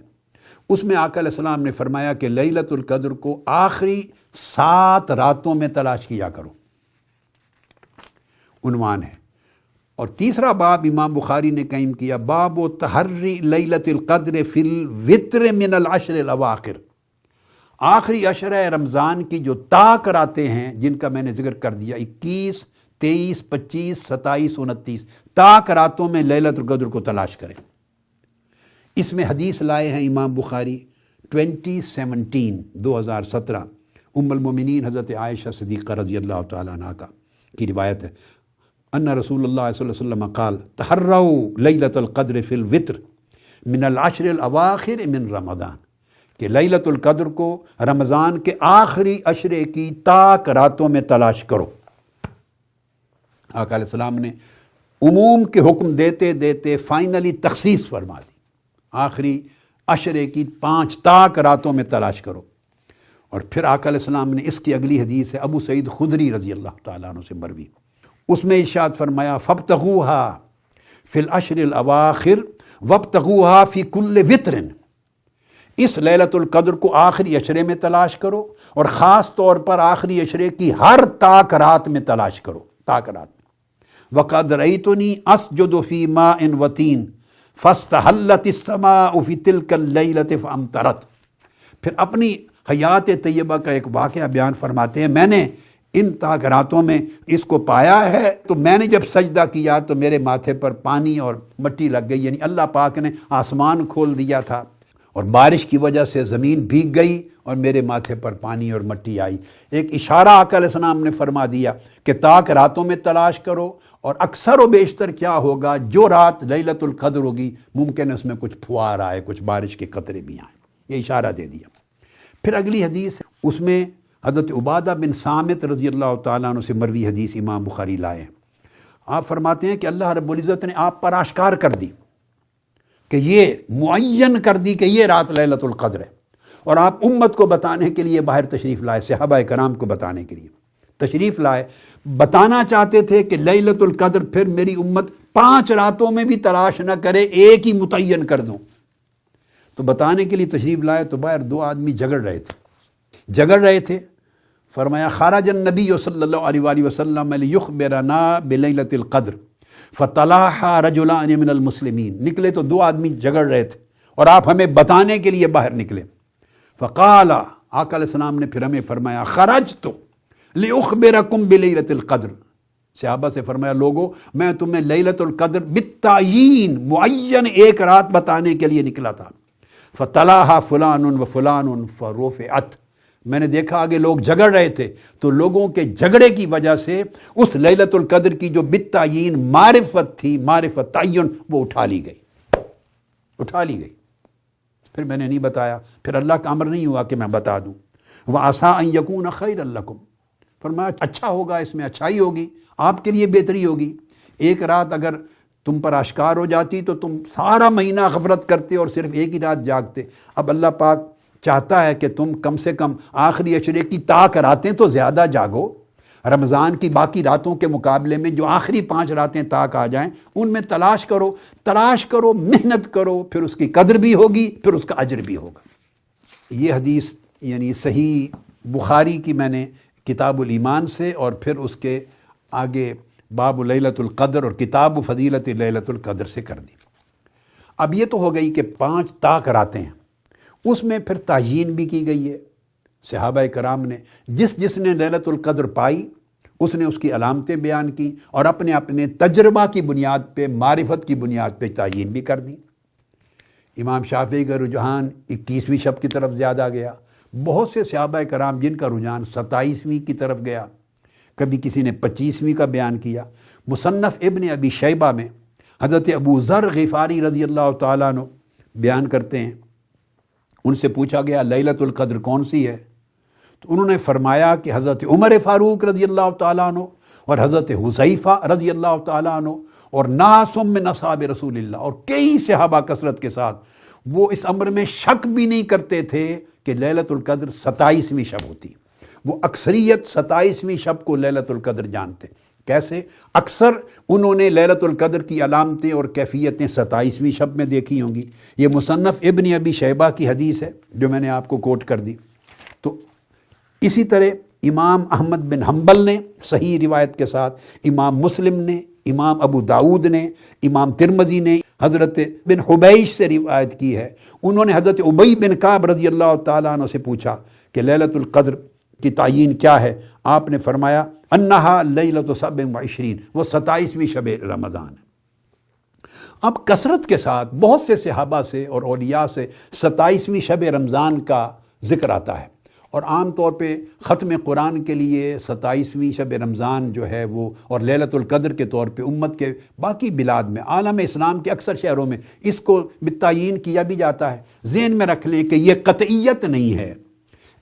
اس میں آقا علیہ السلام نے فرمایا کہ لیلۃ القدر کو آخری 7 راتوں میں تلاش کیا کرو، عنوان ہے۔ اور تیسرا باب امام بخاری نے قائم کیا، باب و تحری لیلۃ القدر فی الوتر من العشر الاواخر، آخری عشرہ رمضان کی جو طاق راتیں ہیں جن کا میں نے ذکر کر دیا، 21، 23، 25، 27، 29 طاق راتوں میں لیلۃ القدر کو تلاش کریں۔ اس میں حدیث لائے ہیں امام بخاری 2017 ام المومنین حضرت عائشہ صدیقہ رضی اللہ تعالیٰ عنہ کی روایت ہے، ان رسول اللہ صلی اللہ علیہ وسلم قال تحروا لیلۃ القدر فی الوتر من العشر الاواخر من رمضان، کہ لیلۃ القدر کو رمضان کے آخری عشرے کی طاق راتوں میں تلاش کرو۔ آقا علیہ السلام نے عموم کے حکم دیتے دیتے فائنلی تخصیص فرما دی، آخری عشرے کی 5 طاق راتوں میں تلاش کرو۔ اور پھر آقا علیہ السلام نے، اس کی اگلی حدیث ہے ابو سعید خدری رضی اللہ تعالیٰ عنہ سے مروی، اس میں ارشاد فرمایا فابتغوها فی العشر الاواخر وابتغوها فی کل وتر، اس لیلۃ القدر کو آخری عشرے میں تلاش کرو اور خاص طور پر آخری عشرے کی ہر طاق رات میں تلاش کرو، طاق رات میں۔ وقد رأیتنی اسجد فی ماء وطین فاستحلت السماء فی تلک اللیلۃ فامطرت۔ پھر اپنی حیات طیبہ کا ایک واقعہ بیان فرماتے ہیں، میں نے ان طاق راتوں میں اس کو پایا ہے، تو میں نے جب سجدہ کیا تو میرے ماتھے پر پانی اور مٹی لگ گئی، یعنی اللہ پاک نے آسمان کھول دیا تھا اور بارش کی وجہ سے زمین بھیگ گئی اور میرے ماتھے پر پانی اور مٹی آئی۔ ایک اشارہ آقا علیہ السلام نے فرما دیا کہ طاق راتوں میں تلاش کرو، اور اکثر و بیشتر کیا ہوگا، جو رات لیلۃ القدر ہوگی ممکن ہے اس میں کچھ پھوار آئے، کچھ بارش کے قطرے بھی آئیں، یہ اشارہ دے دیا۔ پھر اگلی حدیث، اس میں حضرت عبادہ بن صامت رضی اللہ تعالیٰ عنہ سے مروی حدیث امام بخاری لائے ہیں۔ آپ فرماتے ہیں کہ اللہ رب العزت نے آپ پر آشکار کر دی، کہ یہ معین کر دی کہ یہ رات لیلۃ القدر ہے، اور آپ امت کو بتانے کے لیے باہر تشریف لائے، صحابہ کرام کو بتانے کے لیے تشریف لائے، بتانا چاہتے تھے کہ لیلۃ القدر پھر میری امت 5 راتوں میں بھی تلاش نہ کرے، ایک ہی متعین کر دوں۔ تو بتانے کے لیے تشریف لائے تو باہر 2 آدمی جھگڑ رہے تھے، فرمایا خرج النبی صلی اللہ علیہ وآلہ وسلم لیخبرنا بلیلۃ القدر فطلعها رجلان من المسلمین، نکلے تو 2 آدمی جھگڑ رہے تھے اور آپ ہمیں بتانے کے لیے باہر نکلے۔ فقال، آقا علیہ السلام نے پھر ہمیں فرمایا خرجت لأخبرکم بلیلۃ القدر، صحابہ سے فرمایا لوگو میں تمہیں لیلۃ القدر بالتعیین معین ایک رات بتانے کے لیے نکلا تھا۔ فطلعها فلان و فلان فرفعت، میں نے دیکھا آگے لوگ جھگڑ رہے تھے، تو لوگوں کے جھگڑے کی وجہ سے اس لیلۃ القدر کی جو بالتعیین معرفت تھی، معرفت تعین، وہ اٹھا لی گئی۔ پھر میں نے نہیں بتایا، پھر اللہ کا امر نہیں ہوا کہ میں بتا دوں۔ وَعَسَىٰ أَن يَكُونَ خَيْرًا لَكُمْ، فرمایا اچھا ہوگا، اس میں اچھائی ہوگی، آپ کے لیے بہتری ہوگی۔ ایک رات اگر تم پر آشکار ہو جاتی تو تم سارا مہینہ غفلت کرتے اور صرف ایک ہی رات جاگتے۔ اب اللہ پاک چاہتا ہے کہ تم کم سے کم آخری عشرے کی طاق راتیں تو زیادہ جاگو، رمضان کی باقی راتوں کے مقابلے میں جو آخری 5 راتیں طاق آ جائیں ان میں تلاش کرو، محنت کرو، پھر اس کی قدر بھی ہوگی، پھر اس کا اجر بھی ہوگا۔ یہ حدیث یعنی صحیح بخاری کی میں نے کتاب الایمان سے اور پھر اس کے آگے باب لیلۃ القدر اور کتاب فضیلت لیلۃ القدر سے کر دی۔ اب یہ تو ہو گئی کہ 5 طاق راتیں ہیں، اس میں پھر تعیین بھی کی گئی ہے۔ صحابہ کرام نے جس نے لیلۃ القدر پائی اس نے اس کی علامتیں بیان کی اور اپنے اپنے تجربہ کی بنیاد پہ، معرفت کی بنیاد پہ تعیین بھی کر دی۔ امام شافعی کا رجحان 21ویں شب کی طرف زیادہ گیا، بہت سے صحابہ کرام جن کا رجحان 27ویں کی طرف گیا، کبھی کسی نے 25ویں کا بیان کیا۔ مصنف ابن ابی شیبہ میں حضرت ابو ذر غفاری رضی اللہ تعالیٰ عنہ بیان کرتے ہیں، ان سے پوچھا گیا لیلۃ القدر کون سی ہے؟ تو انہوں نے فرمایا کہ حضرت عمر فاروق رضی اللہ تعالیٰ عنہ اور حضرت حذیفہ رضی اللہ تعالیٰ عنہ اور ناس من اصحاب رسول اللہ اور کئی صحابہ کثرت کے ساتھ وہ اس امر میں شک بھی نہیں کرتے تھے کہ لیلۃ القدر 27ویں شب ہوتی۔ وہ اکثریت 27ویں شب کو لیلۃ القدر جانتے۔ کیسے؟ اکثر انہوں نے لیلۃ القدر کی علامتیں اور کیفیتیں 27ویں شب میں دیکھی ہوں گی۔ یہ مصنف ابن ابی شیبہ کی حدیث ہے جو میں نے آپ کو کوٹ کر دی۔ تو اسی طرح امام احمد بن حنبل نے صحیح روایت کے ساتھ، امام مسلم نے، امام ابو داؤد نے، امام ترمذی نے حضرت بن حبیش سے روایت کی ہے۔ انہوں نے حضرت ابی بن کعب رضی اللہ تعالیٰ عنہ سے پوچھا کہ لیلۃ القدر کی تعیین کیا ہے؟ آپ نے فرمایا انہا لیلۃ 27، وہ 27ویں شب رمضان ہے۔ اب کثرت کے ساتھ بہت سے صحابہ سے اور اولیاء سے 27ویں شب رمضان کا ذکر آتا ہے، اور عام طور پہ ختم قرآن کے لیے 27ویں شب رمضان جو ہے وہ، اور لیلۃ القدر کے طور پہ امت کے باقی بلاد میں، عالم اسلام کے اکثر شہروں میں اس کو بالتعیین کیا بھی جاتا ہے۔ ذہن میں رکھ لیں کہ یہ قطعیت نہیں ہے،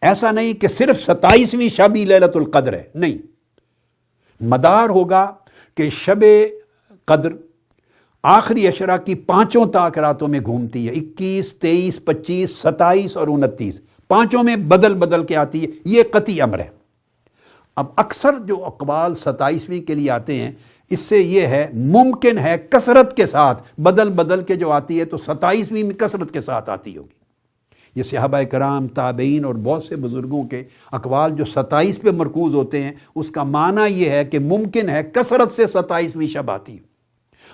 ایسا نہیں کہ صرف 27ویں شب ہی لیلۃ القدر ہے، نہیں، مدار ہوگا کہ شب قدر آخری عشرہ کی 5 طاق راتوں میں گھومتی ہے، 21، 23، 25، 27 اور 29، 5 میں بدل کے آتی ہے، یہ قطعی امر ہے۔ اب اکثر جو اقوال 27ویں کے لیے آتے ہیں، اس سے یہ ہے ممکن ہے کثرت کے ساتھ بدل کے جو آتی ہے تو 27ویں میں کثرت کے ساتھ آتی ہوگی۔ یہ صحابہ کرام، تابعین اور بہت سے بزرگوں کے اقوال جو 27 پہ مرکوز ہوتے ہیں، اس کا معنی یہ ہے کہ ممکن ہے کثرت سے 27ویں شب آتی ہے۔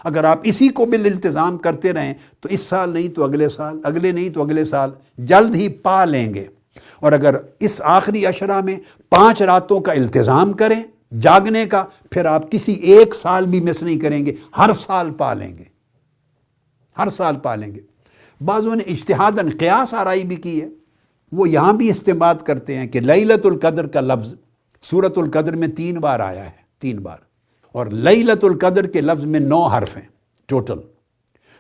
اگر آپ اسی کو بالالتزام کرتے رہیں تو اس سال نہیں تو اگلے سال، اگلے نہیں تو اگلے سال جلد ہی پا لیں گے۔ اور اگر اس آخری عشرہ میں 5 راتوں کا التزام کریں جاگنے کا، پھر آپ کسی ایک سال بھی مس نہیں کریں گے، ہر سال پا لیں گے، ہر سال پا لیں گے۔ بعضوں نے اجتہاداً قیاس آرائی بھی کی ہے، وہ یہاں بھی استنباط کرتے ہیں کہ لیلۃ القدر کا لفظ سورۃ القدر میں 3 بار آیا ہے، 3 بار، اور لیلۃ القدر کے لفظ میں 9 حرف ہیں ٹوٹل،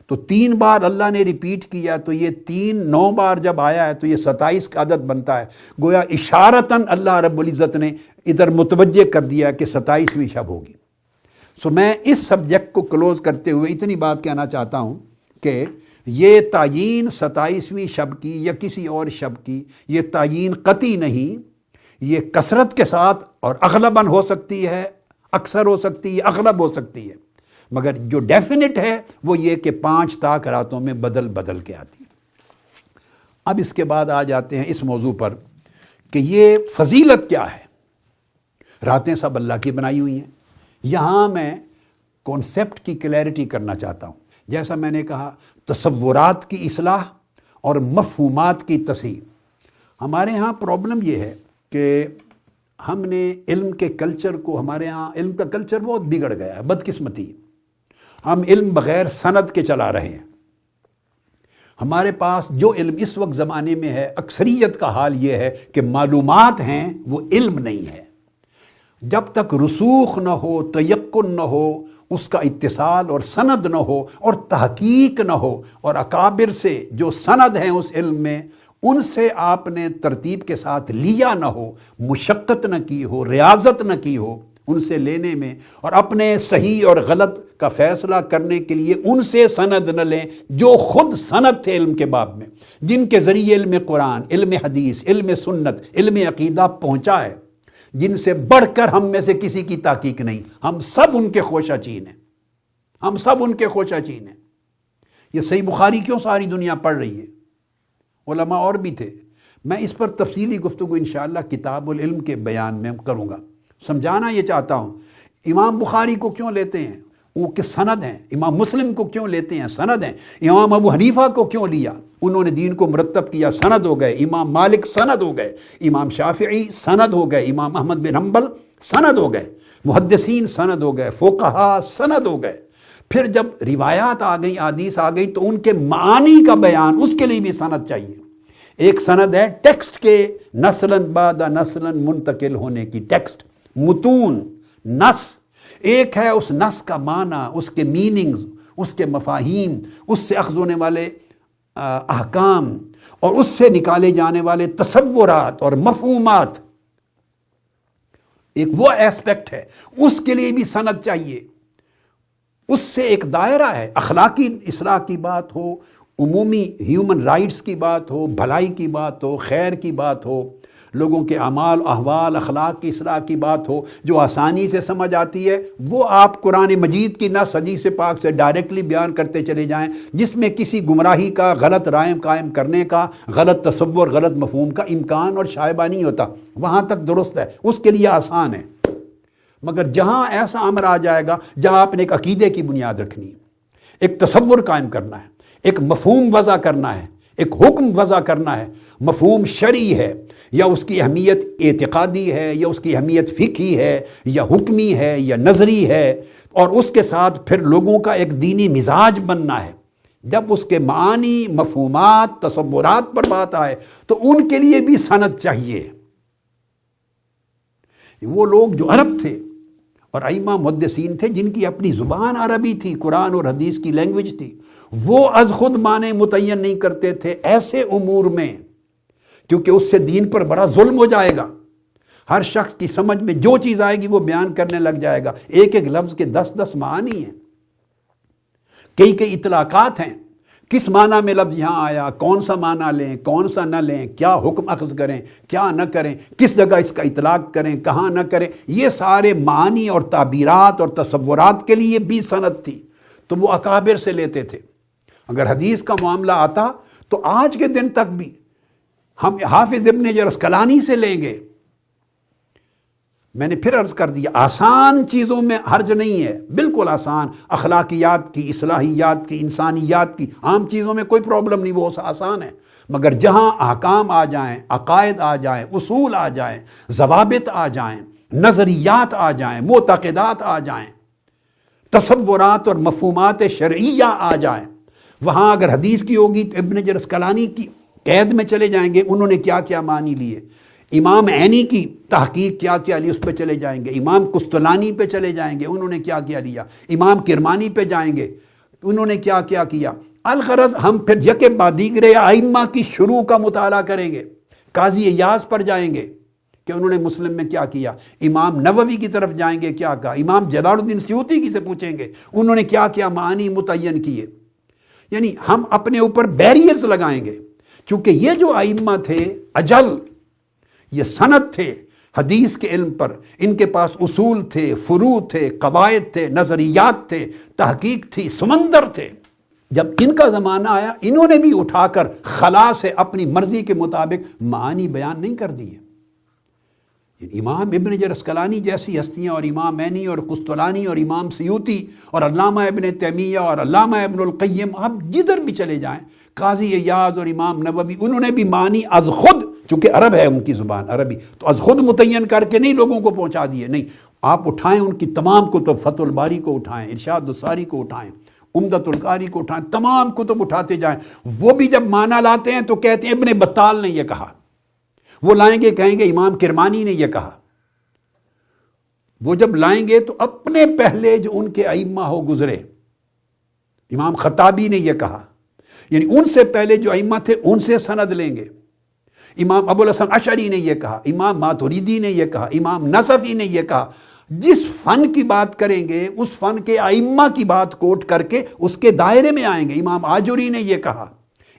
تو 3 بار اللہ نے ریپیٹ کیا، تو یہ 9 بار جب آیا ہے تو یہ 27 کا عدد بنتا ہے۔ گویا اشارتاً اللہ رب العزت نے ادھر متوجہ کر دیا کہ 27ویں شب ہوگی۔ سو میں اس سبجیکٹ کو کلوز کرتے ہوئے اتنی بات کہنا چاہتا ہوں کہ یہ تعیین 27ویں شب کی یا کسی اور شب کی، یہ تعیین قطعی نہیں، یہ کثرت کے ساتھ اور اغلباً ہو سکتی ہے، اکثر ہو سکتی ہے، اغلب ہو سکتی ہے، مگر جو ڈیفینٹ ہے وہ یہ کہ 5 طاق راتوں میں بدل کے آتی ہے۔ اب اس کے بعد آ جاتے ہیں اس موضوع پر کہ یہ فضیلت کیا ہے۔ راتیں سب اللہ کی بنائی ہوئی ہیں۔ یہاں میں کانسیپٹ کی کلیئرٹی کرنا چاہتا ہوں۔ جیسا میں نے کہا، تصورات کی اصلاح اور مفہومات کی تصحیح۔ ہمارے ہاں پرابلم یہ ہے کہ ہم نے علم کے کلچر کو، ہمارے ہاں علم کا کلچر بہت بگڑ گیا ہے، بدقسمتی۔ ہم علم بغیر سند کے چلا رہے ہیں۔ ہمارے پاس جو علم اس وقت زمانے میں ہے، اکثریت کا حال یہ ہے کہ معلومات ہیں، وہ علم نہیں ہے۔ جب تک رسوخ نہ ہو، تیقن نہ ہو، اس کا اتصال اور سند نہ ہو اور تحقیق نہ ہو، اور اکابر سے جو سند ہیں اس علم میں، ان سے آپ نے ترتیب کے ساتھ لیا نہ ہو، مشقت نہ کی ہو، ریاضت نہ کی ہو ان سے لینے میں، اور اپنے صحیح اور غلط کا فیصلہ کرنے کے لیے ان سے سند نہ لیں جو خود سند تھے علم کے باب میں، جن کے ذریعے علم قرآن، علم حدیث، علم سنت، علم عقیدہ پہنچا ہے، جن سے بڑھ کر ہم میں سے کسی کی تحقیق نہیں. ہم سب ان کے خوشہ چین ہیں، ہم سب ان کے خوشہ چین ہیں. یہ صحیح بخاری کیوں ساری دنیا پڑھ رہی ہے؟ علماء اور بھی تھے. میں اس پر تفصیلی گفتگو انشاءاللہ کتاب العلم کے بیان میں کروں گا. سمجھانا یہ چاہتا ہوں، امام بخاری کو کیوں لیتے ہیں؟ وہ کہ سند ہیں. امام مسلم کو کیوں لیتے ہیں؟ سند ہیں. امام ابو حنیفہ کو کیوں لیا؟ انہوں نے دین کو مرتب کیا، سند ہو گئے. امام مالک سند ہو گئے، امام شافعی سند ہو گئے، امام احمد بن حنبل سند ہو گئے، محدثین سند ہو گئے، فقہاء سند ہو گئے. پھر جب روایات آ گئیں، احادیث آ گئی، تو ان کے معانی کا بیان، اس کے لیے بھی سند چاہیے. ایک سند ہے ٹیکسٹ کے نسلاً بعد نسلاً منتقل ہونے کی، ٹیکسٹ، متون، نص. ایک ہے اس نص کا معنی، اس کے میننگز، اس کے مفاہیم، اس سے اخذ ہونے والے احکام اور اس سے نکالے جانے والے تصورات اور مفہومات. ایک وہ ایسپیکٹ ہے، اس کے لیے بھی سند چاہیے. اس سے ایک دائرہ ہے، اخلاقی اصلاح کی بات ہو، عمومی ہیومن رائٹس کی بات ہو، بھلائی کی بات ہو، خیر کی بات ہو، لوگوں کے اعمال احوال اخلاق کی اصلاح کی بات ہو جو آسانی سے سمجھ آتی ہے، وہ آپ قرآن مجید کی نص حدیث پاک سے ڈائریکٹلی بیان کرتے چلے جائیں، جس میں کسی گمراہی کا، غلط رائے قائم کرنے کا، غلط تصور، غلط مفہوم کا امکان اور شائبہ نہیں ہوتا. وہاں تک درست ہے، اس کے لیے آسان ہے. مگر جہاں ایسا امر آ جائے گا جہاں آپ نے ایک عقیدے کی بنیاد رکھنی ہے، ایک تصور قائم کرنا ہے، ایک مفہوم وضع کرنا ہے، ایک حکم وضع کرنا ہے، مفہوم شرعی ہے یا اس کی اہمیت اعتقادی ہے یا اس کی اہمیت فقہی ہے یا حکمی ہے یا نظری ہے، اور اس کے ساتھ پھر لوگوں کا ایک دینی مزاج بننا ہے. جب اس کے معانی، مفہومات، تصورات پر بات آئے تو ان کے لیے بھی سند چاہیے. وہ لوگ جو عرب تھے اور ائمہ محدثین تھے جن کی اپنی زبان عربی تھی، قرآن اور حدیث کی لینگویج تھی، وہ از خود معنی متعین نہیں کرتے تھے ایسے امور میں، کیونکہ اس سے دین پر بڑا ظلم ہو جائے گا. ہر شخص کی سمجھ میں جو چیز آئے گی وہ بیان کرنے لگ جائے گا. ایک ایک لفظ کے 10 معانی ہیں، کئی اطلاقات ہیں. کس معنی میں لفظ یہاں آیا، کون سا معنی لیں، کون سا نہ لیں، کیا حکم اخذ کریں، کیا نہ کریں، کس جگہ اس کا اطلاق کریں، کہاں نہ کریں، یہ سارے معانی اور تعبیرات اور تصورات کے لیے بھی سند تھی. تو وہ اکابر سے لیتے تھے. اگر حدیث کا معاملہ آتا تو آج کے دن تک بھی ہم حافظ ابن حجر اسقلانی سے لیں گے. میں نے پھر عرض کر دیا، آسان چیزوں میں حرج نہیں ہے، بالکل آسان، اخلاقیات کی، اصلاحیات کی، انسانیات کی، عام چیزوں میں کوئی پرابلم نہیں، وہ آسان ہے. مگر جہاں احکام آ جائیں، عقائد آ جائیں، اصول آ جائیں، ضوابط آ جائیں، نظریات آ جائیں، معتقدات آ جائیں، تصورات اور مفہومات شرعیہ آ جائیں، وہاں اگر حدیث کی ہوگی تو ابن حجر اسقلانی کی قید میں چلے جائیں گے، انہوں نے کیا کیا معنی لیے. امام عینی کی تحقیق کیا کیا لی، اس پہ چلے جائیں گے. امام قسطلانی پہ چلے جائیں گے، انہوں نے کیا کیا لیا. امام کرمانی پہ جائیں گے، انہوں نے کیا کیا کیا. الغرض ہم پھر یکے بعد دیگرے ائمہ کی شروع کا مطالعہ کریں گے. قاضی ایاز پر جائیں گے کہ انہوں نے مسلم میں کیا کیا. امام نووی کی طرف جائیں گے، کیا کہا. امام جلال الدین سیوطی کی سے پوچھیں گے، انہوں نے کیا کیا معانی متعین کیے. یعنی ہم اپنے اوپر بیریئرز لگائیں گے، چونکہ یہ جو ائمہ تھے اجل، یہ سند تھے حدیث کے علم پر، ان کے پاس اصول تھے، فروع تھے، قواعد تھے، نظریات تھے، تحقیق تھی، سمندر تھے. جب ان کا زمانہ آیا، انہوں نے بھی اٹھا کر خلا سے اپنی مرضی کے مطابق معانی بیان نہیں کر دیے. امام ابن حجر اسقلانی جیسی ہستیاں اور امام عینی اور قسطلانی اور امام سیوطی اور علامہ ابن تیمیہ اور علامہ ابن القیم، آپ جدھر بھی چلے جائیں، قاضی ایاز اور امام نووی، انہوں نے بھی معنی از خود، چونکہ عرب ہے ان کی زبان عربی، تو از خود متعین کر کے نہیں لوگوں کو پہنچا دیے. نہیں، آپ اٹھائیں ان کی تمام کتب، فتح الباری کو اٹھائیں، ارشاد الساری کو اٹھائیں، عمدۃ القاری کو اٹھائیں، تمام کتب اٹھاتے جائیں. وہ بھی جب معنی لاتے ہیں تو کہتے ہیں ابن بطال نے یہ کہا. وہ لائیں گے، کہیں گے امام کرمانی نے یہ کہا. وہ جب لائیں گے تو اپنے پہلے جو ان کے ائمہ ہو گزرے، امام خطابی نے یہ کہا، یعنی ان سے پہلے جو ائمہ تھے ان سے سند لیں گے. امام ابو الحسن اشعری نے یہ کہا، امام ماتریدی نے یہ کہا، امام نصفی نے یہ کہا. جس فن کی بات کریں گے اس فن کے ائمہ کی بات کوٹ کر کے اس کے دائرے میں آئیں گے. امام آجری نے یہ کہا،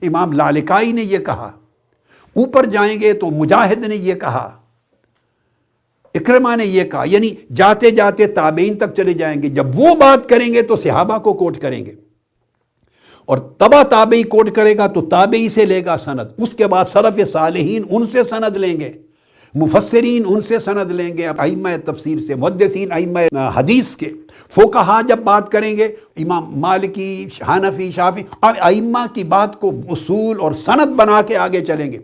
امام لالکائی نے یہ کہا. اوپر جائیں گے تو مجاہد نے یہ کہا، اکرمہ نے یہ کہا، یعنی جاتے جاتے تابعین تک چلے جائیں گے، جب وہ بات کریں گے تو صحابہ کو کوٹ کریں گے، اور تبع تابعی کوٹ کرے گا تو تابعی سے لے گا سند، اس کے بعد سلف صالحین ان سے سند لیں گے، مفسرین ان سے سند لیں گے، ائمہ تفسیر سے، محدثین، ائمہ حدیث کے، فقہا جب بات کریں گے، امام مالکی، حنفی، شافعی، اور ائمہ کی بات کو اصول اور سند بنا کے آگے چلیں گے۔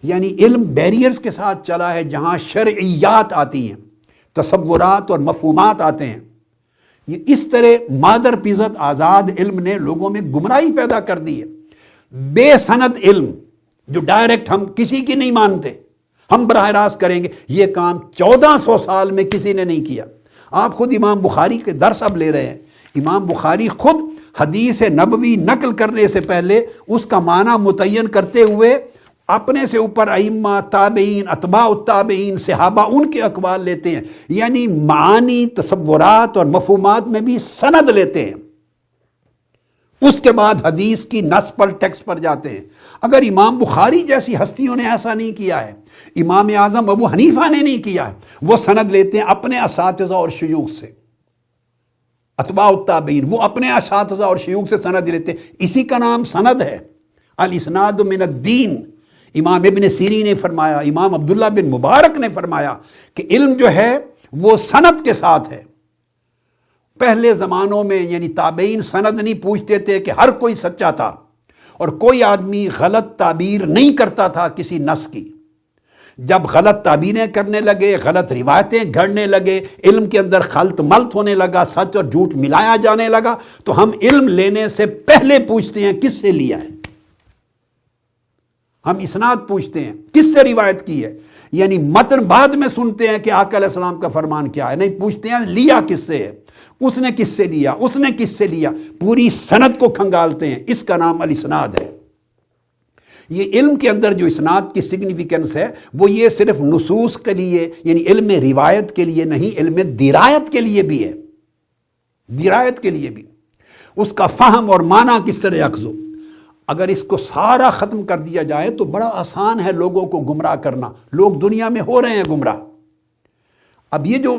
یعنی علم بیریئرز کے ساتھ چلا ہے، جہاں شرعیات آتی ہیں، تصورات اور مفہومات آتے ہیں۔ یہ اس طرح مادر پیزت آزاد علم نے لوگوں میں گمراہی پیدا کر دی ہے۔ بے سند علم جو ڈائریکٹ ہم کسی کی نہیں مانتے، ہم براہ راست کریں گے، یہ کام 1400 سال میں کسی نے نہیں کیا۔ آپ خود امام بخاری کے درس اب لے رہے ہیں، امام بخاری خود حدیث نبوی نقل کرنے سے پہلے اس کا معنی متعین کرتے ہوئے اپنے سے اوپر ائمہ، تابعین، اتباع التابعین، صحابہ، ان کے اقوال لیتے ہیں، یعنی معانی، تصورات اور مفہومات میں بھی سند لیتے ہیں، اس کے بعد حدیث کی نص پر، ٹیکسٹ پر جاتے ہیں۔ اگر امام بخاری جیسی ہستیوں نے ایسا نہیں کیا ہے، امام اعظم ابو حنیفہ نے نہیں کیا ہے، وہ سند لیتے ہیں اپنے اساتذہ اور شیوخ سے، اتباع التابعین، وہ اپنے اساتذہ اور شیوخ سے سند لیتے ہیں، اسی کا نام سند ہے۔ الاسناد من الدین، امام ابن سیری نے فرمایا، امام عبداللہ بن مبارک نے فرمایا کہ علم جو ہے وہ سند کے ساتھ ہے۔ پہلے زمانوں میں یعنی تابعین سند نہیں پوچھتے تھے کہ ہر کوئی سچا تھا، اور کوئی آدمی غلط تعبیر نہیں کرتا تھا کسی نص کی۔ جب غلط تعبیریں کرنے لگے، غلط روایتیں گھڑنے لگے، علم کے اندر خلط ملط ہونے لگا، سچ اور جھوٹ ملایا جانے لگا، تو ہم علم لینے سے پہلے پوچھتے ہیں کس سے لیا ہے۔ ہم اسناد پوچھتے ہیں کس سے روایت کی ہے، یعنی متن بعد میں سنتے ہیں کہ آقا علیہ السلام کا فرمان کیا ہے، نہیں پوچھتے ہیں لیا کس سے ہے، اس نے کس سے لیا، اس نے کس سے لیا، پوری سند کو کھنگالتے ہیں۔ اس کا نام الاسناد ہے۔ یہ علم کے اندر جو اسناد کی سگنیفیکنس ہے، وہ یہ صرف نصوص کے لیے یعنی علم روایت کے لیے نہیں، علم درایت کے لیے بھی ہے، درایت کے لیے بھی، اس کا فہم اور معنی کس طرح اخذ ہو۔ اگر اس کو سارا ختم کر دیا جائے تو بڑا آسان ہے لوگوں کو گمراہ کرنا، لوگ دنیا میں ہو رہے ہیں گمراہ۔ اب یہ جو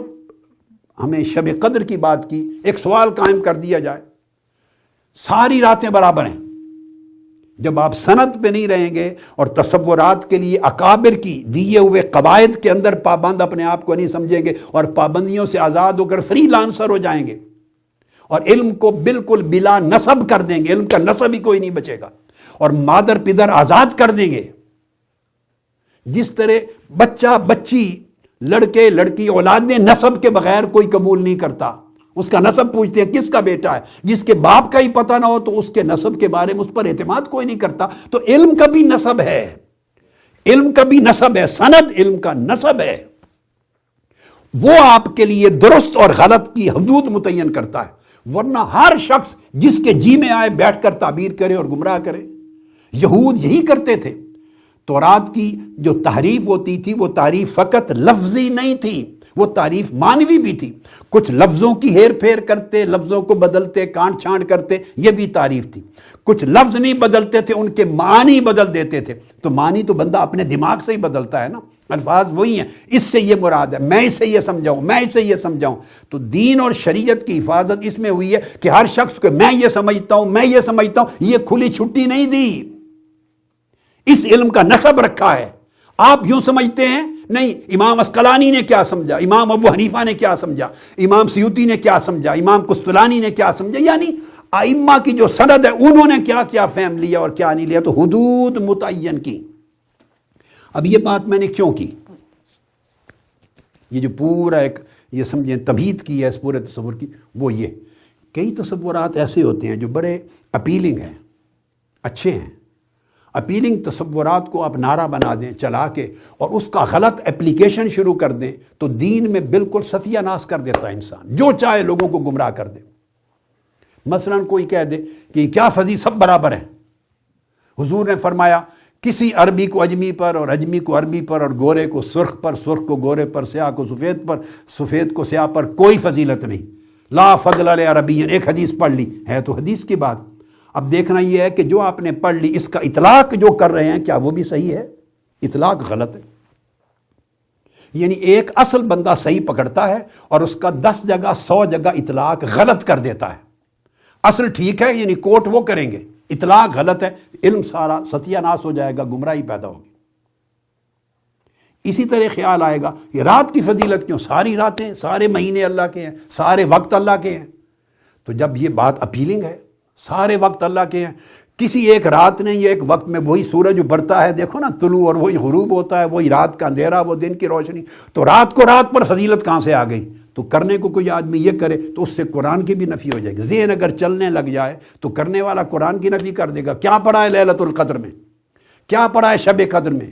ہمیں شب قدر کی بات کی، ایک سوال قائم کر دیا جائے، ساری راتیں برابر ہیں، جب آپ سند پہ نہیں رہیں گے اور تصورات کے لیے اکابر کی دیے ہوئے قواعد کے اندر پابند اپنے آپ کو نہیں سمجھیں گے اور پابندیوں سے آزاد ہو کر فری لانسر ہو جائیں گے اور علم کو بالکل بلا نسب کر دیں گے، علم کا نسب ہی کوئی نہیں بچے گا، اور مادر پدر آزاد کر دیں گے۔ جس طرح بچہ بچی، لڑکے لڑکی، اولادیں نسب کے بغیر کوئی قبول نہیں کرتا، اس کا نسب پوچھتے ہیں کس کا بیٹا ہے، جس کے باپ کا ہی پتہ نہ ہو تو اس کے نسب کے بارے میں اس پر اعتماد کوئی نہیں کرتا۔ تو علم کا بھی نسب ہے، علم کا بھی نسب ہے، سند علم کا نسب ہے، وہ آپ کے لیے درست اور غلط کی حدود متعین کرتا ہے، ورنہ ہر شخص جس کے جی میں آئے بیٹھ کر تعبیر کرے اور گمراہ کرے۔ یہود یہی کرتے تھے۔ تورات کی جو تحریف ہوتی تھی وہ تعریف فقط لفظی نہیں تھی، وہ تعریف معنوی بھی تھی، کچھ لفظوں کی ہیر پھیر کرتے، لفظوں کو بدلتے، کانٹ چھانٹ کرتے، یہ بھی تعریف تھی۔ کچھ لفظ نہیں بدلتے تھے، ان کے معنی بدل دیتے تھے۔ تو معنی تو بندہ اپنے دماغ سے ہی بدلتا ہے نا، الفاظ وہی ہیں، اس سے یہ مراد ہے، میں اسے یہ سمجھاؤں، میں اسے یہ سمجھاؤں۔ تو دین اور شریعت کی حفاظت اس میں ہوئی ہے کہ ہر شخص کو میں یہ سمجھتا ہوں، میں یہ سمجھتا ہوں، یہ کھلی چھٹی نہیں دی، اس علم کا نسب رکھا ہے۔ آپ یوں سمجھتے ہیں، نہیں امام اسقلانی نے کیا سمجھا، امام ابو حنیفہ نے کیا سمجھا، امام سیوطی نے کیا سمجھا، امام قسطلانی نے کیا سمجھا، یعنی ائمہ کی جو سند ہے انہوں نے کیا کیا فہم لیا اور کیا نہیں لیا، تو حدود متعین کی۔ اب یہ بات میں نے کیوں کی، یہ جو پورا ایک یہ سمجھیں تمہید کی ہے اس پورے تصور کی، وہ یہ کئی تصورات ایسے ہوتے ہیں جو بڑے اپیلنگ ہیں، اچھے ہیں، اپیلنگ تصورات کو آپ نعرہ بنا دیں چلا کے اور اس کا غلط اپلیکیشن شروع کر دیں تو دین میں بالکل ستیہ ناس کر دیتا ہے انسان، جو چاہے لوگوں کو گمراہ کر دے۔ مثلا کوئی کہہ دے کہ کیا فضی سب برابر ہیں، حضور نے فرمایا کسی عربی کو اجمی پر اور اجمی کو عربی پر اور گورے کو سرخ پر، سرخ کو گورے پر، سیاہ کو سفید پر، سفید کو سیاہ پر کوئی فضیلت نہیں، لا فضل عربی، ایک حدیث پڑھ لی ہے تو حدیث کی بات۔ اب دیکھنا یہ ہے کہ جو آپ نے پڑھ لی اس کا اطلاق جو کر رہے ہیں کیا وہ بھی صحیح ہے؟ اطلاق غلط ہے۔ یعنی ایک اصل بندہ صحیح پکڑتا ہے اور اس کا 10 جگہ 100 جگہ اطلاق غلط کر دیتا ہے. اصل ٹھیک ہے یعنی کوٹ وہ کریں گے، اطلاق غلط ہے، علم سارا ستیہ ناس ہو جائے گا، گمراہی پیدا ہوگی. اسی طرح خیال آئے گا یہ رات کی فضیلت کیوں، ساری راتیں سارے مہینے اللہ کے ہیں، سارے وقت اللہ کے ہیں. تو جب یہ بات اپیلنگ ہے، سارے وقت اللہ کے ہیں، کسی ایک رات نہیں، یہ ایک وقت میں وہی سورج برتا ہے، دیکھو نا طلوع اور وہی غروب ہوتا ہے، وہی رات کا اندھیرا وہ دن کی روشنی، تو رات کو رات پر فضیلت کہاں سے آ گئی؟ تو کرنے کو کوئی آدمی یہ کرے تو اس سے قرآن کی بھی نفی ہو جائے گی. ذہن اگر چلنے لگ جائے تو کرنے والا قرآن کی نفی کر دے گا. کیا پڑھا ہے لیلۃ القدر میں، کیا پڑھا ہے شب قدر میں؟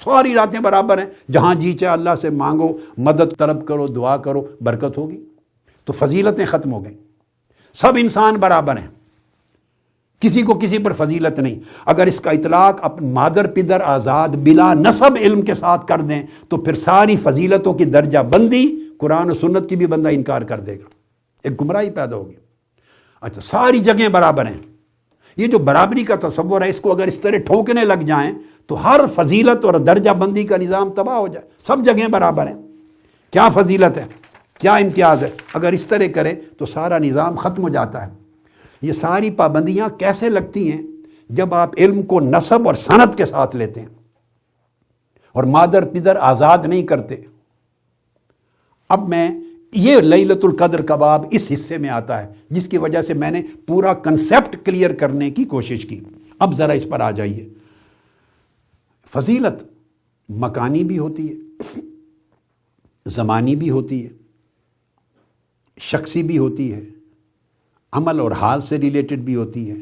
ساری راتیں برابر ہیں، جہاں جی چاہے اللہ سے مانگو، مدد طلب کرو، دعا کرو، برکت ہوگی. تو فضیلتیں ختم ہو گئیں. سب انسان برابر ہیں، کسی کو کسی پر فضیلت نہیں. اگر اس کا اطلاق اپنے مادر پدر آزاد بلا نسب علم کے ساتھ کر دیں تو پھر ساری فضیلتوں کی درجہ بندی قرآن و سنت کی بھی بندہ انکار کر دے گا، ایک گمراہی پیدا ہوگی. اچھا ساری جگہیں برابر ہیں، یہ جو برابری کا تصور ہے اس کو اگر اس طرح ٹھوکنے لگ جائیں تو ہر فضیلت اور درجہ بندی کا نظام تباہ ہو جائے. سب جگہیں برابر ہیں، کیا فضیلت ہے، کیا امتیاز ہے، اگر اس طرح کرے تو سارا نظام ختم ہو جاتا ہے. یہ ساری پابندیاں کیسے لگتی ہیں؟ جب آپ علم کو نسب اور سند کے ساتھ لیتے ہیں اور مادر پدر آزاد نہیں کرتے. اب میں یہ لیلۃ القدر کا باب اس حصے میں آتا ہے جس کی وجہ سے میں نے پورا کنسیپٹ کلیئر کرنے کی کوشش کی. اب ذرا اس پر آ جائیے. فضیلت مکانی بھی ہوتی ہے، زمانی بھی ہوتی ہے، شخصی بھی ہوتی ہے، عمل اور حال سے ریلیٹڈ بھی ہوتی ہے،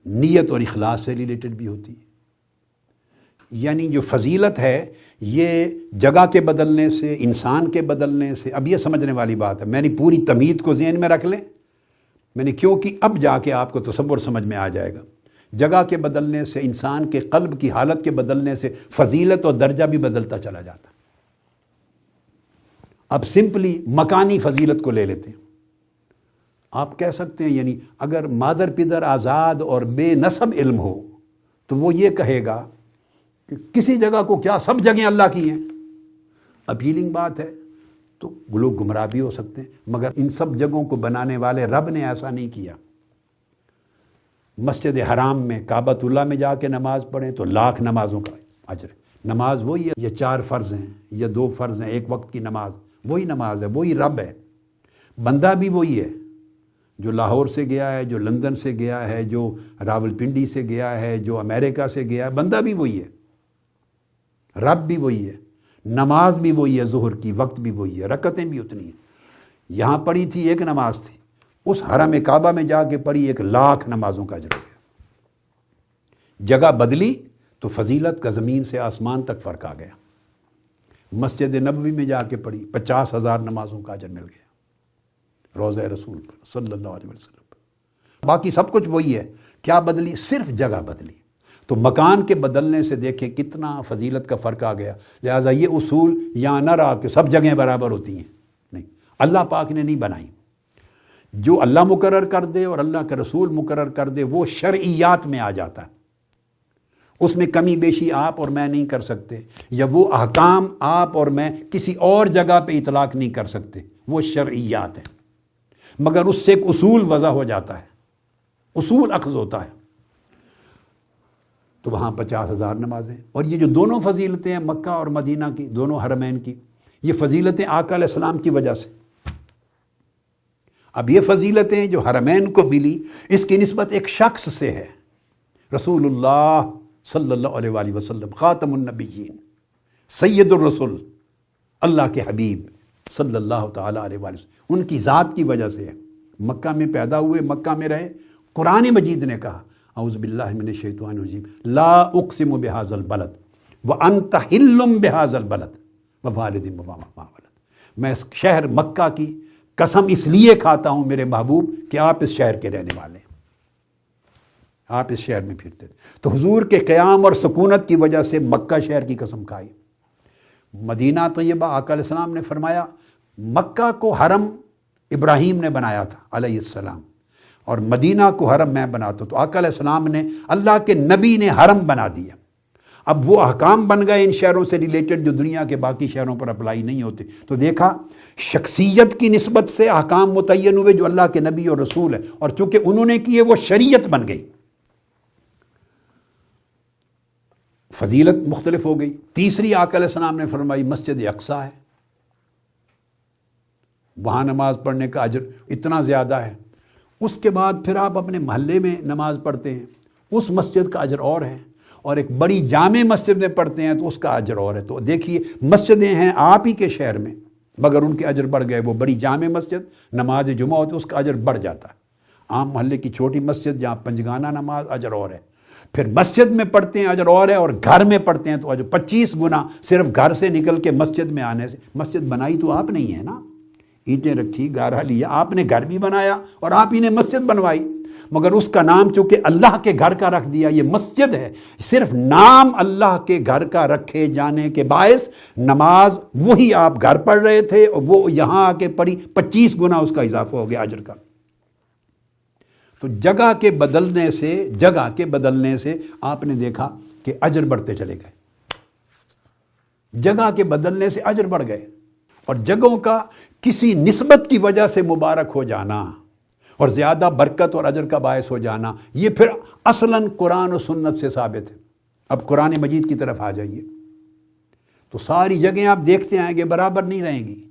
نیت اور اخلاص سے ریلیٹڈ بھی ہوتی ہے. یعنی جو فضیلت ہے یہ جگہ کے بدلنے سے، انسان کے بدلنے سے، اب یہ سمجھنے والی بات ہے. میں نے پوری تمہید کو ذہن میں رکھ لیں، میں نے کیوں کہ اب جا کے آپ کو تصور سمجھ میں آ جائے گا. جگہ کے بدلنے سے، انسان کے قلب کی حالت کے بدلنے سے فضیلت اور درجہ بھی بدلتا چلا جاتا. اب سمپلی مکانی فضیلت کو لے لیتے ہیں. آپ کہہ سکتے ہیں یعنی اگر مادر پدر آزاد اور بے نسب علم ہو تو وہ یہ کہے گا کہ کسی جگہ کو کیا، سب جگہیں اللہ کی ہیں. اپیلنگ بات ہے، تو لوگ گمراہ بھی ہو سکتے ہیں، مگر ان سب جگہوں کو بنانے والے رب نے ایسا نہیں کیا. مسجد حرام میں کعبۃ اللہ میں جا کے نماز پڑھیں تو 1,00,000 نمازوں کا اجر ہے. نماز وہی ہے، یہ 4 فرض ہیں یا 2 فرض ہیں، ایک وقت کی نماز وہی نماز ہے، وہی رب ہے. بندہ بھی وہی ہے، جو لاہور سے گیا ہے، جو لندن سے گیا ہے، جو راولپنڈی سے گیا ہے، جو امریکہ سے گیا ہے، بندہ بھی وہی ہے، رب بھی وہی ہے. نماز بھی وہی ہے، ظہر کی وقت بھی وہی ہے، رکعتیں بھی اتنی ہیں. یہاں پڑھی تھی ایک نماز تھی، اس حرم کعبہ میں جا کے پڑھی 1,00,000 نمازوں کا اجر ہو گیا. جگہ بدلی تو فضیلت کا زمین سے آسمان تک فرق آ گیا. مسجد نبوی میں جا کے پڑھی 50,000 نمازوں کا اجر مل گیا روضہ رسول پر صلی اللہ علیہ وسلم پر. باقی سب کچھ وہی ہے، کیا بدلی؟ صرف جگہ بدلی. تو مکان کے بدلنے سے دیکھیں کتنا فضیلت کا فرق آ گیا. لہٰذا یہ اصول یہاں نہ رہا کہ سب جگہیں برابر ہوتی ہیں، نہیں، اللہ پاک نے نہیں بنائی. جو اللہ مقرر کر دے اور اللہ کا رسول مقرر کر دے وہ شرعیات میں آ جاتا ہے، اس میں کمی بیشی آپ اور میں نہیں کر سکتے، یا وہ احکام آپ اور میں کسی اور جگہ پہ اطلاق نہیں کر سکتے، وہ شرعیات ہیں. مگر اس سے ایک اصول وضع ہو جاتا ہے، اصول اخذ ہوتا ہے. تو وہاں 50,000 نمازیں. اور یہ جو دونوں فضیلتیں ہیں مکہ اور مدینہ کی، دونوں حرمین کی، یہ فضیلتیں آقا علیہ السلام کی وجہ سے. اب یہ فضیلتیں جو حرمین کو ملی اس کی نسبت ایک شخص سے ہے، رسول اللہ صلی اللہ علیہ وآلہ وسلم، خاتم النبیین، سید الرسول، اللہ کے حبیب صلی اللہ تعالیٰ علیہ وآلہ وسلم، ان کی ذات کی وجہ سے ہے. مکہ میں پیدا ہوئے، مکہ میں رہے. قرآن مجید نے کہا اعوذ باللہ من الشیطان الرجیم لا اقسم بہذا البلد وانت حل بہذا البلد ووالد وما ولد. میں اس شہر مکہ کی قسم اس لیے کھاتا ہوں میرے محبوب کہ آپ اس شہر کے رہنے والے ہیں، آپ اس شہر میں پھرتے تھے. تو حضور کے قیام اور سکونت کی وجہ سے مکہ شہر کی قسم کھائی. مدینہ طیبہ آقا علیہ السلام نے فرمایا مکہ کو حرم ابراہیم نے بنایا تھا علیہ السلام، اور مدینہ کو حرم میں بناتا ہوں. تو آقا علیہ السلام نے، اللہ کے نبی نے حرم بنا دیا. اب وہ احکام بن گئے ان شہروں سے ریلیٹڈ جو دنیا کے باقی شہروں پر اپلائی نہیں ہوتے. تو دیکھا شخصیت کی نسبت سے احکام متعین ہوئے جو اللہ کے نبی اور رسول ہیں، اور چونکہ انہوں نے کیے وہ شریعت بن گئی، فضیلت مختلف ہو گئی. تیسری آقا علیہ السلام نے فرمائی مسجد اقصیٰ ہے، وہاں نماز پڑھنے کا اجر اتنا زیادہ ہے. اس کے بعد پھر آپ اپنے محلے میں نماز پڑھتے ہیں، اس مسجد کا اجر اور ہے، اور ایک بڑی جامع مسجد میں پڑھتے ہیں تو اس کا اجر اور ہے. تو دیکھیے مسجدیں ہیں آپ ہی کے شہر میں مگر ان کے اجر بڑھ گئے. وہ بڑی جامع مسجد نماز جمعہ ہوتی ہے اس کا اجر بڑھ جاتا ہے. عام محلے کی چھوٹی مسجد جہاں پنجگانہ نماز اجر اور ہے. پھر مسجد میں پڑھتے ہیں اجر اور ہے، اور گھر میں پڑھتے ہیں تو اجر 25 گنا صرف گھر سے نکل کے مسجد میں آنے سے. مسجد بنائی تو آپ نہیں ہے نا، اینٹیں رکھی، گارہ لیا، آپ نے گھر بھی بنایا اور آپ ہی نے مسجد بنوائی، مگر اس کا نام چونکہ اللہ کے گھر کا رکھ دیا. یہ مسجد ہے، صرف نام اللہ کے گھر کا رکھے جانے کے باعث نماز وہی آپ گھر پڑھ رہے تھے اور وہ یہاں آ کے پڑھی، 25 گنا اس کا اضافہ ہو گیا اجر کا. تو جگہ کے بدلنے سے آپ نے دیکھا کہ اجر بڑھتے چلے گئے. جگہ کے بدلنے سے اجر بڑھ گئے، اور جگہوں کا کسی نسبت کی وجہ سے مبارک ہو جانا اور زیادہ برکت اور اجر کا باعث ہو جانا، یہ پھر اصلاً قرآن و سنت سے ثابت ہے. اب قرآن مجید کی طرف آ جائیے تو ساری جگہیں آپ دیکھتے آئیں گے برابر نہیں رہیں گی.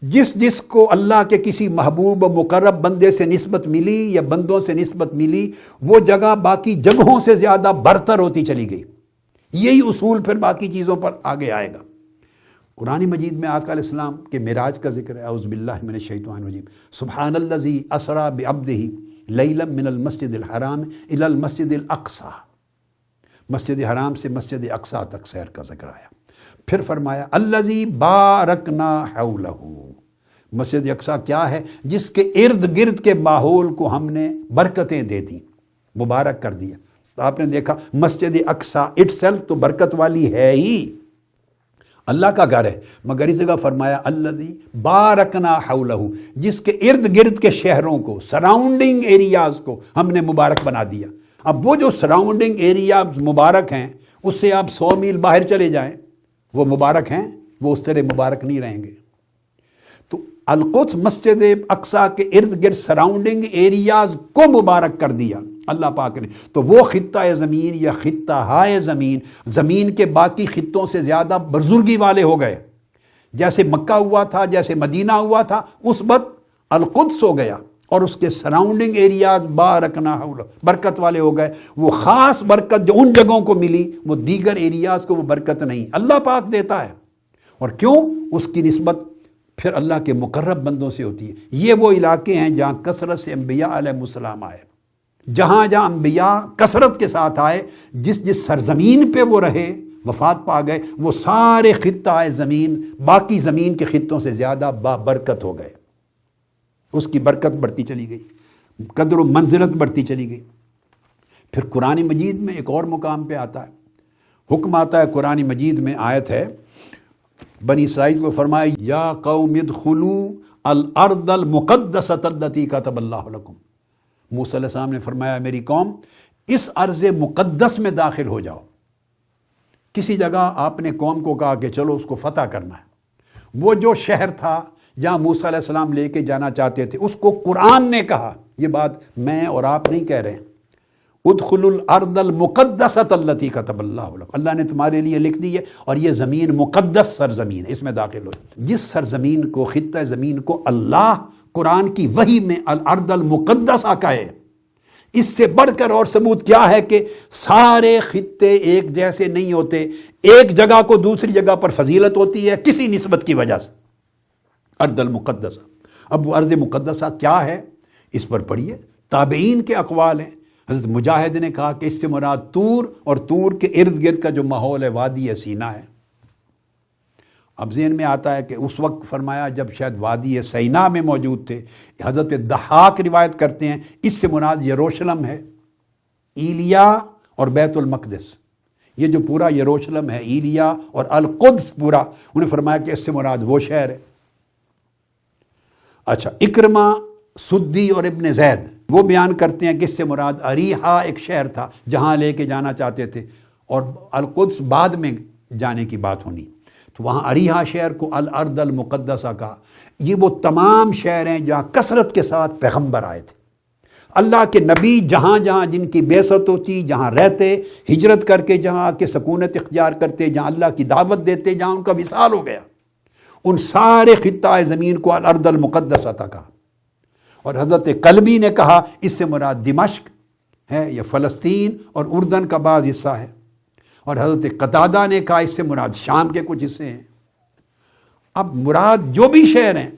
جس کو اللہ کے کسی محبوب و مقرب بندے سے نسبت ملی یا بندوں سے نسبت ملی، وہ جگہ باقی جگہوں سے زیادہ برتر ہوتی چلی گئی. یہی اصول پھر باقی چیزوں پر آگے آئے گا. قرآن مجید میں آقا علیہ السلام کے معراج کا ذکر ہے. اعوذ باللہ من الشیطان الرجیم. سبحان الذی اسری بعبدہ لیلا من المسجد الحرام الی المسجد الاقصی. مسجد حرام سے مسجد اقصی تک سیر کا ذکر آیا. پھر فرمایا الذی بارکنا حولہ. مسجد اقصی کیا ہے؟ جس کے ارد گرد کے ماحول کو ہم نے برکتیں دے دیں، مبارک کر دیا. تو آپ نے دیکھا مسجد اقصی اٹ سیلف تو برکت والی ہے ہی، اللہ کا گھر ہے، مگر اس جگہ فرمایا الذی بارکنا حولہ، جس کے ارد گرد کے شہروں کو، سراؤنڈنگ ایریاز کو ہم نے مبارک بنا دیا. اب وہ جو سراؤنڈنگ ایریاز مبارک ہیں اس سے آپ 100 میل باہر چلے جائیں، وہ مبارک ہیں، وہ اس طرح مبارک نہیں رہیں گے. تو القدس مسجد اقصی کے ارد گرد سراؤنڈنگ ایریاز کو مبارک کر دیا اللہ پاک نے. تو وہ خطہ زمین یا خطہ ہائے زمین، زمین کے باقی خطوں سے زیادہ بزرگی والے ہو گئے. جیسے مکہ ہوا تھا، جیسے مدینہ ہوا تھا، اس وقت القدس ہو گیا اور اس کے سراؤنڈنگ ایریاز بارکنا حولہ برکت والے ہو گئے. وہ خاص برکت جو ان جگہوں کو ملی وہ دیگر ایریاز کو وہ برکت نہیں، اللہ پاک دیتا ہے. اور کیوں؟ اس کی نسبت پھر اللہ کے مقرب بندوں سے ہوتی ہے. یہ وہ علاقے ہیں جہاں کثرت سے انبیاء علیہ السلام آئے، جہاں انبیاء کثرت کے ساتھ آئے، جس سرزمین پہ وہ رہے، وفات پا گئے، وہ سارے خطہ زمین باقی زمین کے خطوں سے زیادہ بابرکت ہو گئے. اس کی برکت بڑھتی چلی گئی، قدر و منزلت بڑھتی چلی گئی. پھر قرآن مجید میں ایک اور مقام پہ آتا ہے، حکم آتا ہے قرآن مجید میں، آیت ہے بنی اسرائیل کو فرمایا یا قوم ادخلوا الارض المقدسۃ التي كتب اللہ لکم. موسیٰ علیہ السلام نے فرمایا میری قوم اس ارض مقدس میں داخل ہو جاؤ. کسی جگہ آپ نے قوم کو کہا کہ چلو اس کو فتح کرنا ہے. وہ جو شہر تھا جہاں موسیٰ علیہ السلام لے کے جانا چاہتے تھے، اس کو قرآن نے کہا، یہ بات میں اور آپ نہیں کہہ رہے ہیں، ادخلوا الارض المقدسۃ التي كتب اللہ لکم، اللہ نے تمہارے لیے لکھ دی ہے اور یہ زمین مقدس سرزمین ہے، اس میں داخل ہو. جس سرزمین کو، خطہ زمین کو اللہ قرآن کی وحی میں الارض المقدسہ کہے، اس سے بڑھ کر اور ثبوت کیا ہے کہ سارے خطے ایک جیسے نہیں ہوتے. ایک جگہ کو دوسری جگہ پر فضیلت ہوتی ہے کسی نسبت کی وجہ سے. ارض المقدسہ، اب وہ ارض مقدسہ کیا ہے اس پر پڑھیے. تابعین کے اقوال ہیں. حضرت مجاہد نے کہا کہ اس سے مراد طور اور طور کے ارد گرد کا جو ماحول ہے وادی سینا ہے. اب ذہن میں آتا ہے کہ اس وقت فرمایا جب شاید وادی سینا میں موجود تھے. حضرت ضحاک روایت کرتے ہیں اس سے مراد یروشلم ہے، ایلیا اور بیت المقدس. یہ جو پورا یروشلم ہے، ایلیا اور القدس پورا، انہیں فرمایا کہ اس سے مراد وہ شہر ہے. اچھا، اکرمہ، سدی اور ابن زید وہ بیان کرتے ہیں کہ اس سے مراد اریحا ایک شہر تھا جہاں لے کے جانا چاہتے تھے. اور القدس بعد میں جانے کی بات ہونی، تو وہاں اریحا شہر کو الارض المقدسہ کہا۔ یہ وہ تمام شہر ہیں جہاں کثرت کے ساتھ پیغمبر آئے تھے، اللہ کے نبی جہاں جہاں جن کی بعثت ہوتی، جہاں رہتے، ہجرت کر کے جہاں آ کے سکونت اختیار کرتے، جہاں اللہ کی دعوت دیتے، جہاں ان کا وصال ہو گیا، ان سارے خطہ زمین کو الارض المقدسہ تھا کہا۔ اور حضرت قلبی نے کہا اس سے مراد دمشق ہے یا فلسطین اور اردن کا بعض حصہ ہے، اور حضرت قتادہ نے کہا اس سے مراد شام کے کچھ حصے ہیں۔ اب مراد جو بھی شہر ہیں،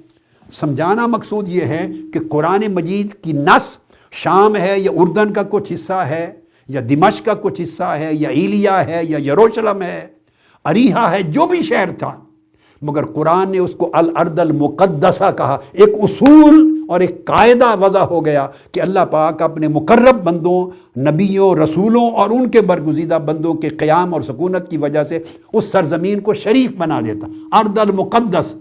سمجھانا مقصود یہ ہے کہ قرآن مجید کی نص شام ہے یا اردن کا کچھ حصہ ہے یا دمشق کا کچھ حصہ ہے یا ایلیا ہے یا یروشلم ہے، اریحا ہے، جو بھی شہر تھا، مگر قرآن نے اس کو الارض المقدسہ کہا۔ ایک اصول اور ایک قاعدہ وضع ہو گیا کہ اللہ پاک اپنے مقرب بندوں، نبیوں، رسولوں اور ان کے برگزیدہ بندوں کے قیام اور سکونت کی وجہ سے اس سرزمین کو شریف بنا دیتا۔ ارض المقدس،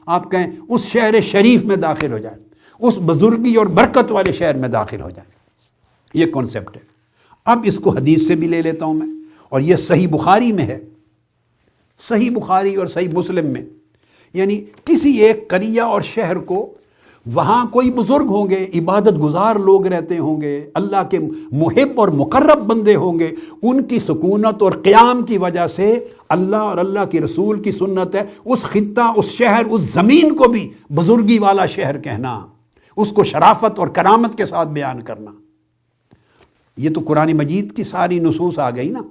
آپ کہیں اس شہر شریف میں داخل ہو جائیں، اس بزرگی اور برکت والے شہر میں داخل ہو جائیں، یہ کانسیپٹ ہے۔ اب اس کو حدیث سے بھی لے لیتا ہوں میں، اور یہ صحیح بخاری میں ہے، صحیح بخاری اور صحیح مسلم میں، یعنی کسی ایک قریہ اور شہر کو وہاں کوئی بزرگ ہوں گے، عبادت گزار لوگ رہتے ہوں گے، اللہ کے محب اور مقرب بندے ہوں گے، ان کی سکونت اور قیام کی وجہ سے اللہ اور اللہ کے رسول کی سنت ہے اس خطہ، اس شہر، اس زمین کو بھی بزرگی والا شہر کہنا، اس کو شرافت اور کرامت کے ساتھ بیان کرنا۔ یہ تو قرآن مجید کی ساری نصوص آ گئی نا۔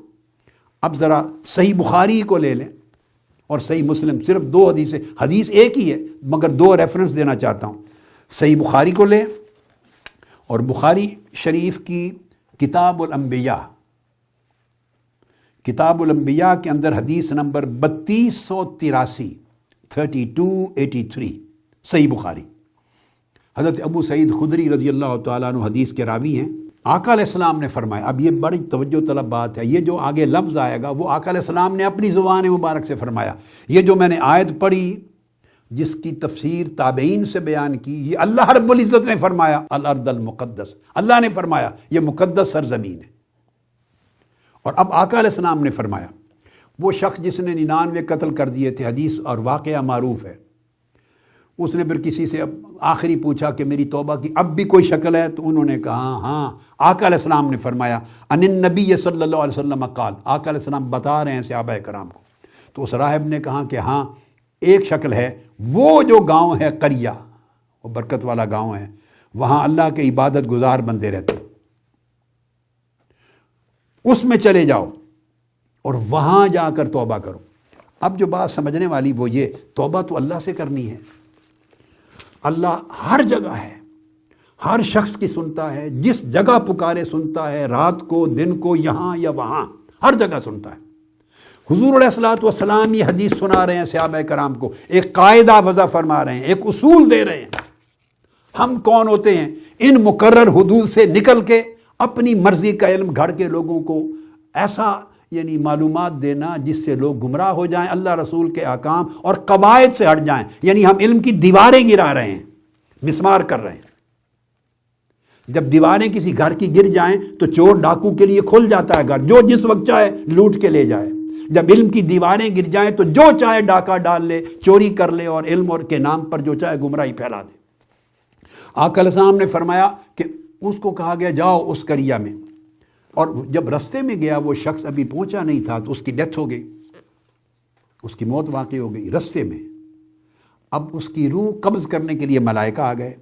اب ذرا صحیح بخاری کو لے لیں اور صحیح مسلم، صرف دو حدیثیں، حدیث ایک ہی ہے مگر دو ریفرنس دینا چاہتا ہوں۔ صحیح بخاری کو لیں اور بخاری شریف کی کتاب الانبیاء، کتاب الانبیاء کے اندر حدیث نمبر 3283، 3283، صحیح بخاری۔ حضرت ابو سعید خدری رضی اللہ تعالیٰ عنہ حدیث کے راوی ہیں۔ آقا علیہ السلام نے فرمایا، اب یہ بڑی توجہ طلب بات ہے، یہ جو آگے لفظ آئے گا وہ آقا علیہ السلام نے اپنی زبان مبارک سے فرمایا۔ یہ جو میں نے آیت پڑھی جس کی تفسیر تابعین سے بیان کی، یہ اللہ رب العزت نے فرمایا الارض المقدس، اللہ نے فرمایا یہ مقدس سرزمین ہے۔ اور اب آقا علیہ السلام نے فرمایا، وہ شخص جس نے 99 قتل کر دیے تھے، حدیث اور واقعہ معروف ہے، اس نے پھر کسی سے اب آخری پوچھا کہ میری توبہ کی اب بھی کوئی شکل ہے؟ تو انہوں نے کہا ہاں۔ آقا علیہ السلام نے فرمایا ان النبی صلی اللہ علیہ وسلم قال، آقا علیہ السلام بتا رہے ہیں صحابہ کرام کو۔ تو اس راہب نے کہا کہ ہاں ایک شکل ہے، وہ جو گاؤں ہے قریہ، وہ برکت والا گاؤں ہے، وہاں اللہ کے عبادت گزار بندے رہتے، اس میں چلے جاؤ اور وہاں جا کر توبہ کرو۔ اب جو بات سمجھنے والی وہ یہ، توبہ تو اللہ سے کرنی ہے، اللہ ہر جگہ ہے، ہر شخص کی سنتا ہے، جس جگہ پکارے سنتا ہے، رات کو دن کو، یہاں یا وہاں، ہر جگہ سنتا ہے۔ حضور علیہ الصلوۃ والسلام یہ حدیث سنا رہے ہیں صحابہ کرام کو، ایک قاعدہ وضع فرما رہے ہیں، ایک اصول دے رہے ہیں۔ ہم کون ہوتے ہیں؟ ان مقرر حدود سے نکل کے اپنی مرضی کا علم گھڑ کے لوگوں کو ایسا یعنی معلومات دینا جس سے لوگ گمراہ ہو جائیں، اللہ رسول کے احکام اور قواعد سے ہٹ جائیں، یعنی ہم علم کی دیواریں گرا رہے ہیں، مسمار کر رہے ہیں۔ جب دیواریں کسی گھر کی گر جائیں تو چور ڈاکو کے لیے کھل جاتا ہے گھر، جو جس وقت چاہے لوٹ کے لے جائے۔ جب علم کی دیواریں گر جائیں تو جو چاہے ڈاکہ ڈال لے، چوری کر لے، اور علم اور کے نام پر جو چاہے گمراہی پھیلا دے۔ آقا علیہ السلام نے فرمایا کہ اس کو کہا گیا جاؤ اس قریہ میں، اور جب رستے میں گیا وہ شخص ابھی پہنچا نہیں تھا تو اس کی ڈیتھ ہو گئی، اس کی موت واقع ہو گئی رستے میں۔ اب اس کی روح قبض کرنے کے لیے ملائکہ آ گئے۔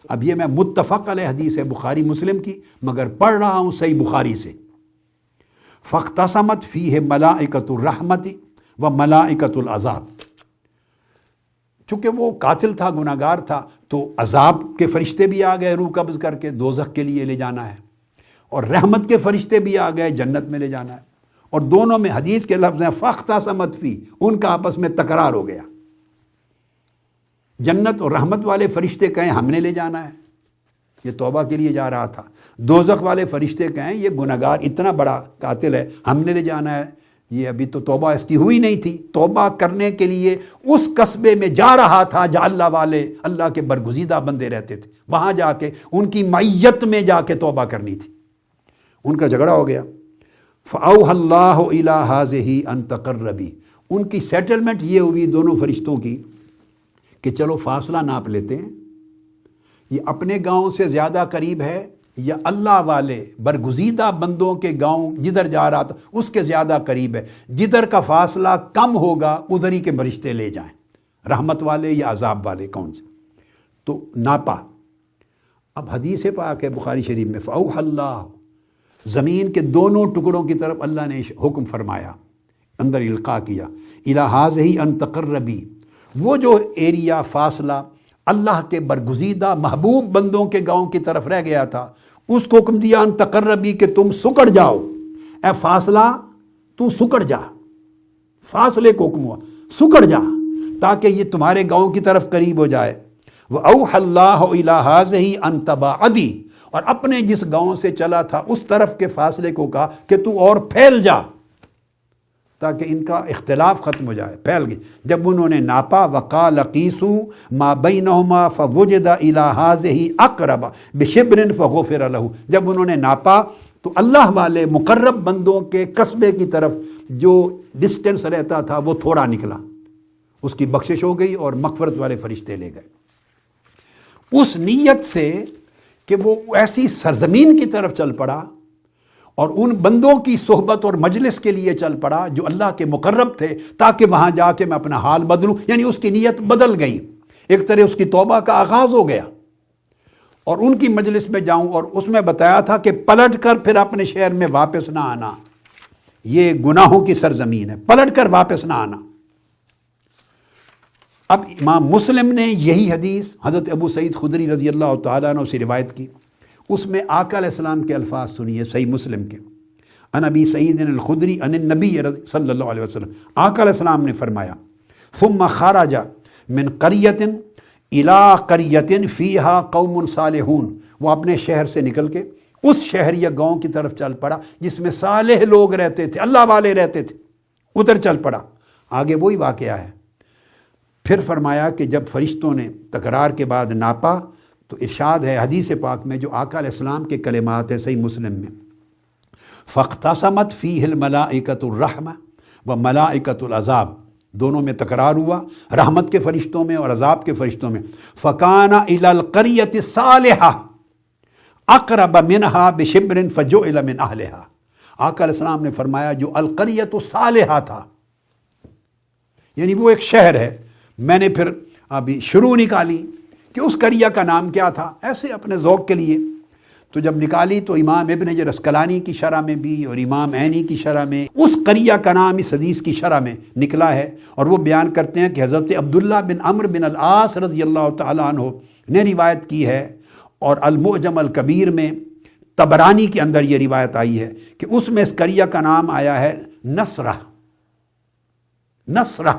اب یہ میں متفق علیہ حدیث ہے بخاری مسلم کی، مگر پڑھ رہا ہوں صحیح بخاری سے۔ فاختصمت فیہ ملائکۃ الرحمت و ملائکۃ العذاب، چونکہ وہ قاتل تھا، گناہ گار تھا، تو عذاب کے فرشتے بھی آ گئے روح قبض کر کے، دوزخ کے لیے لے جانا ہے، اور رحمت کے فرشتے بھی آ گئے، جنت میں لے جانا ہے۔ اور دونوں میں حدیث کے لفظ ہیں فاختصمت فی، ان کا آپس میں تکرار ہو گیا۔ جنت اور رحمت والے فرشتے کہیں ہم نے لے جانا ہے، یہ توبہ کے لیے جا رہا تھا۔ دوزخ والے فرشتے کہیں یہ گناہگار اتنا بڑا قاتل ہے، ہم نے لے جانا ہے، یہ ابھی تو توبہ اس کی ہوئی نہیں تھی، توبہ کرنے کے لیے اس قصبے میں جا رہا تھا جہاں اللہ والے، اللہ کے برگزیدہ بندے رہتے تھے، وہاں جا کے ان کی معیت میں جا کے توبہ کرنی تھی۔ ان کا جھگڑا ہو گیا۔ فَأَوْحَى اللَّهُ إِلَىٰ هَٰذِهِ أَن تَقَرَّبِي، ان کی سیٹلمنٹ یہ ہوئی دونوں فرشتوں کی کہ چلو فاصلہ ناپ لیتے ہیں، یہ اپنے گاؤں سے زیادہ قریب ہے یا اللہ والے برگزیدہ بندوں کے گاؤں جدھر جا رہا تھا اس کے زیادہ قریب ہے، جدھر کا فاصلہ کم ہوگا ادھر ہی کے فرشتے لے جائیں، رحمت والے یا عذاب والے کون سے، تو ناپا۔ اب حدیث پاک ہے بخاری شریف میں، فَأَوْحَى اللَّهُ، زمین کے دونوں ٹکڑوں کی طرف اللہ نے حکم فرمایا، اندر القاء کیا، إِلَىٰ هَٰذِهِ أَن تَقَرَّبِي، وہ جو ایریا فاصلہ اللہ کے برگزیدہ محبوب بندوں کے گاؤں کی طرف رہ گیا تھا، اس کو حکم دیا ان تقربی کہ تم سکڑ جاؤ، اے فاصلہ تو سکڑ جا، فاصلے کو حکم ہوا سکڑ جا تاکہ یہ تمہارے گاؤں کی طرف قریب ہو جائے۔ وَأَوْحَى اللَّهُ إِلَىٰ هَٰذِهِ أَن تَبَاعَدِي، اور اپنے جس گاؤں سے چلا تھا اس طرف کے فاصلے کو کہا کہ تو اور پھیل جا تاکہ ان کا اختلاف ختم ہو جائے، پھیل گئی۔ جب انہوں نے ناپا، وَقَالَ قِيسُوا مَا بَيْنَهُمَا فَوُجِدَ إِلَىٰ هَٰذِهِ أَقْرَبَ بِشِبْرٍ فَغُفِرَ لَهُ، جب انہوں نے ناپا تو اللہ والے مقرب بندوں کے قصبے کی طرف جو ڈسٹنس رہتا تھا وہ تھوڑا نکلا، اس کی بخشش ہو گئی اور مغفرت والے فرشتے لے گئے، اس نیت سے کہ وہ ایسی سرزمین کی طرف چل پڑا اور ان بندوں کی صحبت اور مجلس کے لیے چل پڑا جو اللہ کے مقرب تھے، تاکہ وہاں جا کے میں اپنا حال بدلوں، یعنی اس کی نیت بدل گئی، ایک طرح اس کی توبہ کا آغاز ہو گیا، اور ان کی مجلس میں جاؤں، اور اس میں بتایا تھا کہ پلٹ کر پھر اپنے شہر میں واپس نہ آنا، یہ گناہوں کی سرزمین ہے، پلٹ کر واپس نہ آنا۔ اب امام مسلم نے یہی حدیث حضرت ابو سعید خدری رضی اللہ تعالیٰ عنہ سے روایت کی، اس میں آقا علیہ السلام کے الفاظ سنیے صحیح مسلم کے، عن ابی سعید الخدری عن النبی صلی اللہ علیہ وسلم، آقا علیہ السلام نے فرمایا، ثم خرج من قریۃ الی قریۃ فیہا قوم صالحون، وہ اپنے شہر سے نکل کے اس شہر یا گاؤں کی طرف چل پڑا جس میں صالح لوگ رہتے تھے، اللہ والے رہتے تھے، ادھر چل پڑا۔ آگے وہی واقعہ ہے، پھر فرمایا کہ جب فرشتوں نے تکرار کے بعد ناپا تو ارشاد ہے حدیث پاک میں جو آقا علیہ السلام کے کلمات ہیں صحیح مسلم میں، فاختصمت فیہ الملائکۃ الرحمہ وملائکۃ العذاب، دونوں میں تکرار ہوا، رحمت کے فرشتوں میں اور عذاب کے فرشتوں میں، فکان الی القریۃ الصالحہ اقرب منہا بشبر فجعل من اہلہا، آقا علیہ السلام نے فرمایا جو القریۃ الصالحہ تھا، یعنی وہ ایک شہر ہے، میں نے پھر ابھی شروع نکالی کہ اس قریہ کا نام کیا تھا، ایسے اپنے ذوق کے لیے، تو جب نکالی تو امام ابن حجر اسقلانی کی شرح میں بھی اور امام عینی کی شرح میں اس قریہ کا نام اس حدیث کی شرح میں نکلا ہے، اور وہ بیان کرتے ہیں کہ حضرت عبداللہ بن عمرو بن العاص رضی اللہ تعالیٰ عنہ نے روایت کی ہے، اور المعجم الکبیر میں طبرانی کے اندر یہ روایت آئی ہے کہ اس میں اس قریہ کا نام آیا ہے نصرہ، نصرہ،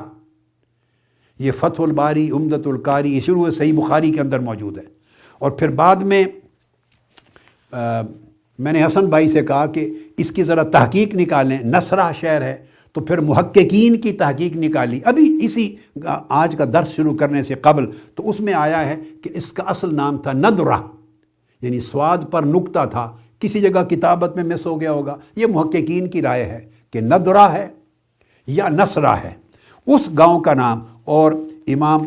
یہ فتح الباری عمدۃ القاری شروع صحیح بخاری کے اندر موجود ہے۔ اور پھر بعد میں میں نے حسن بھائی سے کہا کہ اس کی ذرا تحقیق نکالیں، نصرہ شہر ہے، تو پھر محققین کی تحقیق نکالی ابھی اسی آج کا درس شروع کرنے سے قبل، تو اس میں آیا ہے کہ اس کا اصل نام تھا ندرہ، یعنی سواد پر نقطہ تھا، کسی جگہ کتابت میں مس ہو گیا ہوگا، یہ محققین کی رائے ہے کہ ندرہ ہے یا نصرہ ہے اس گاؤں کا نام۔ اور امام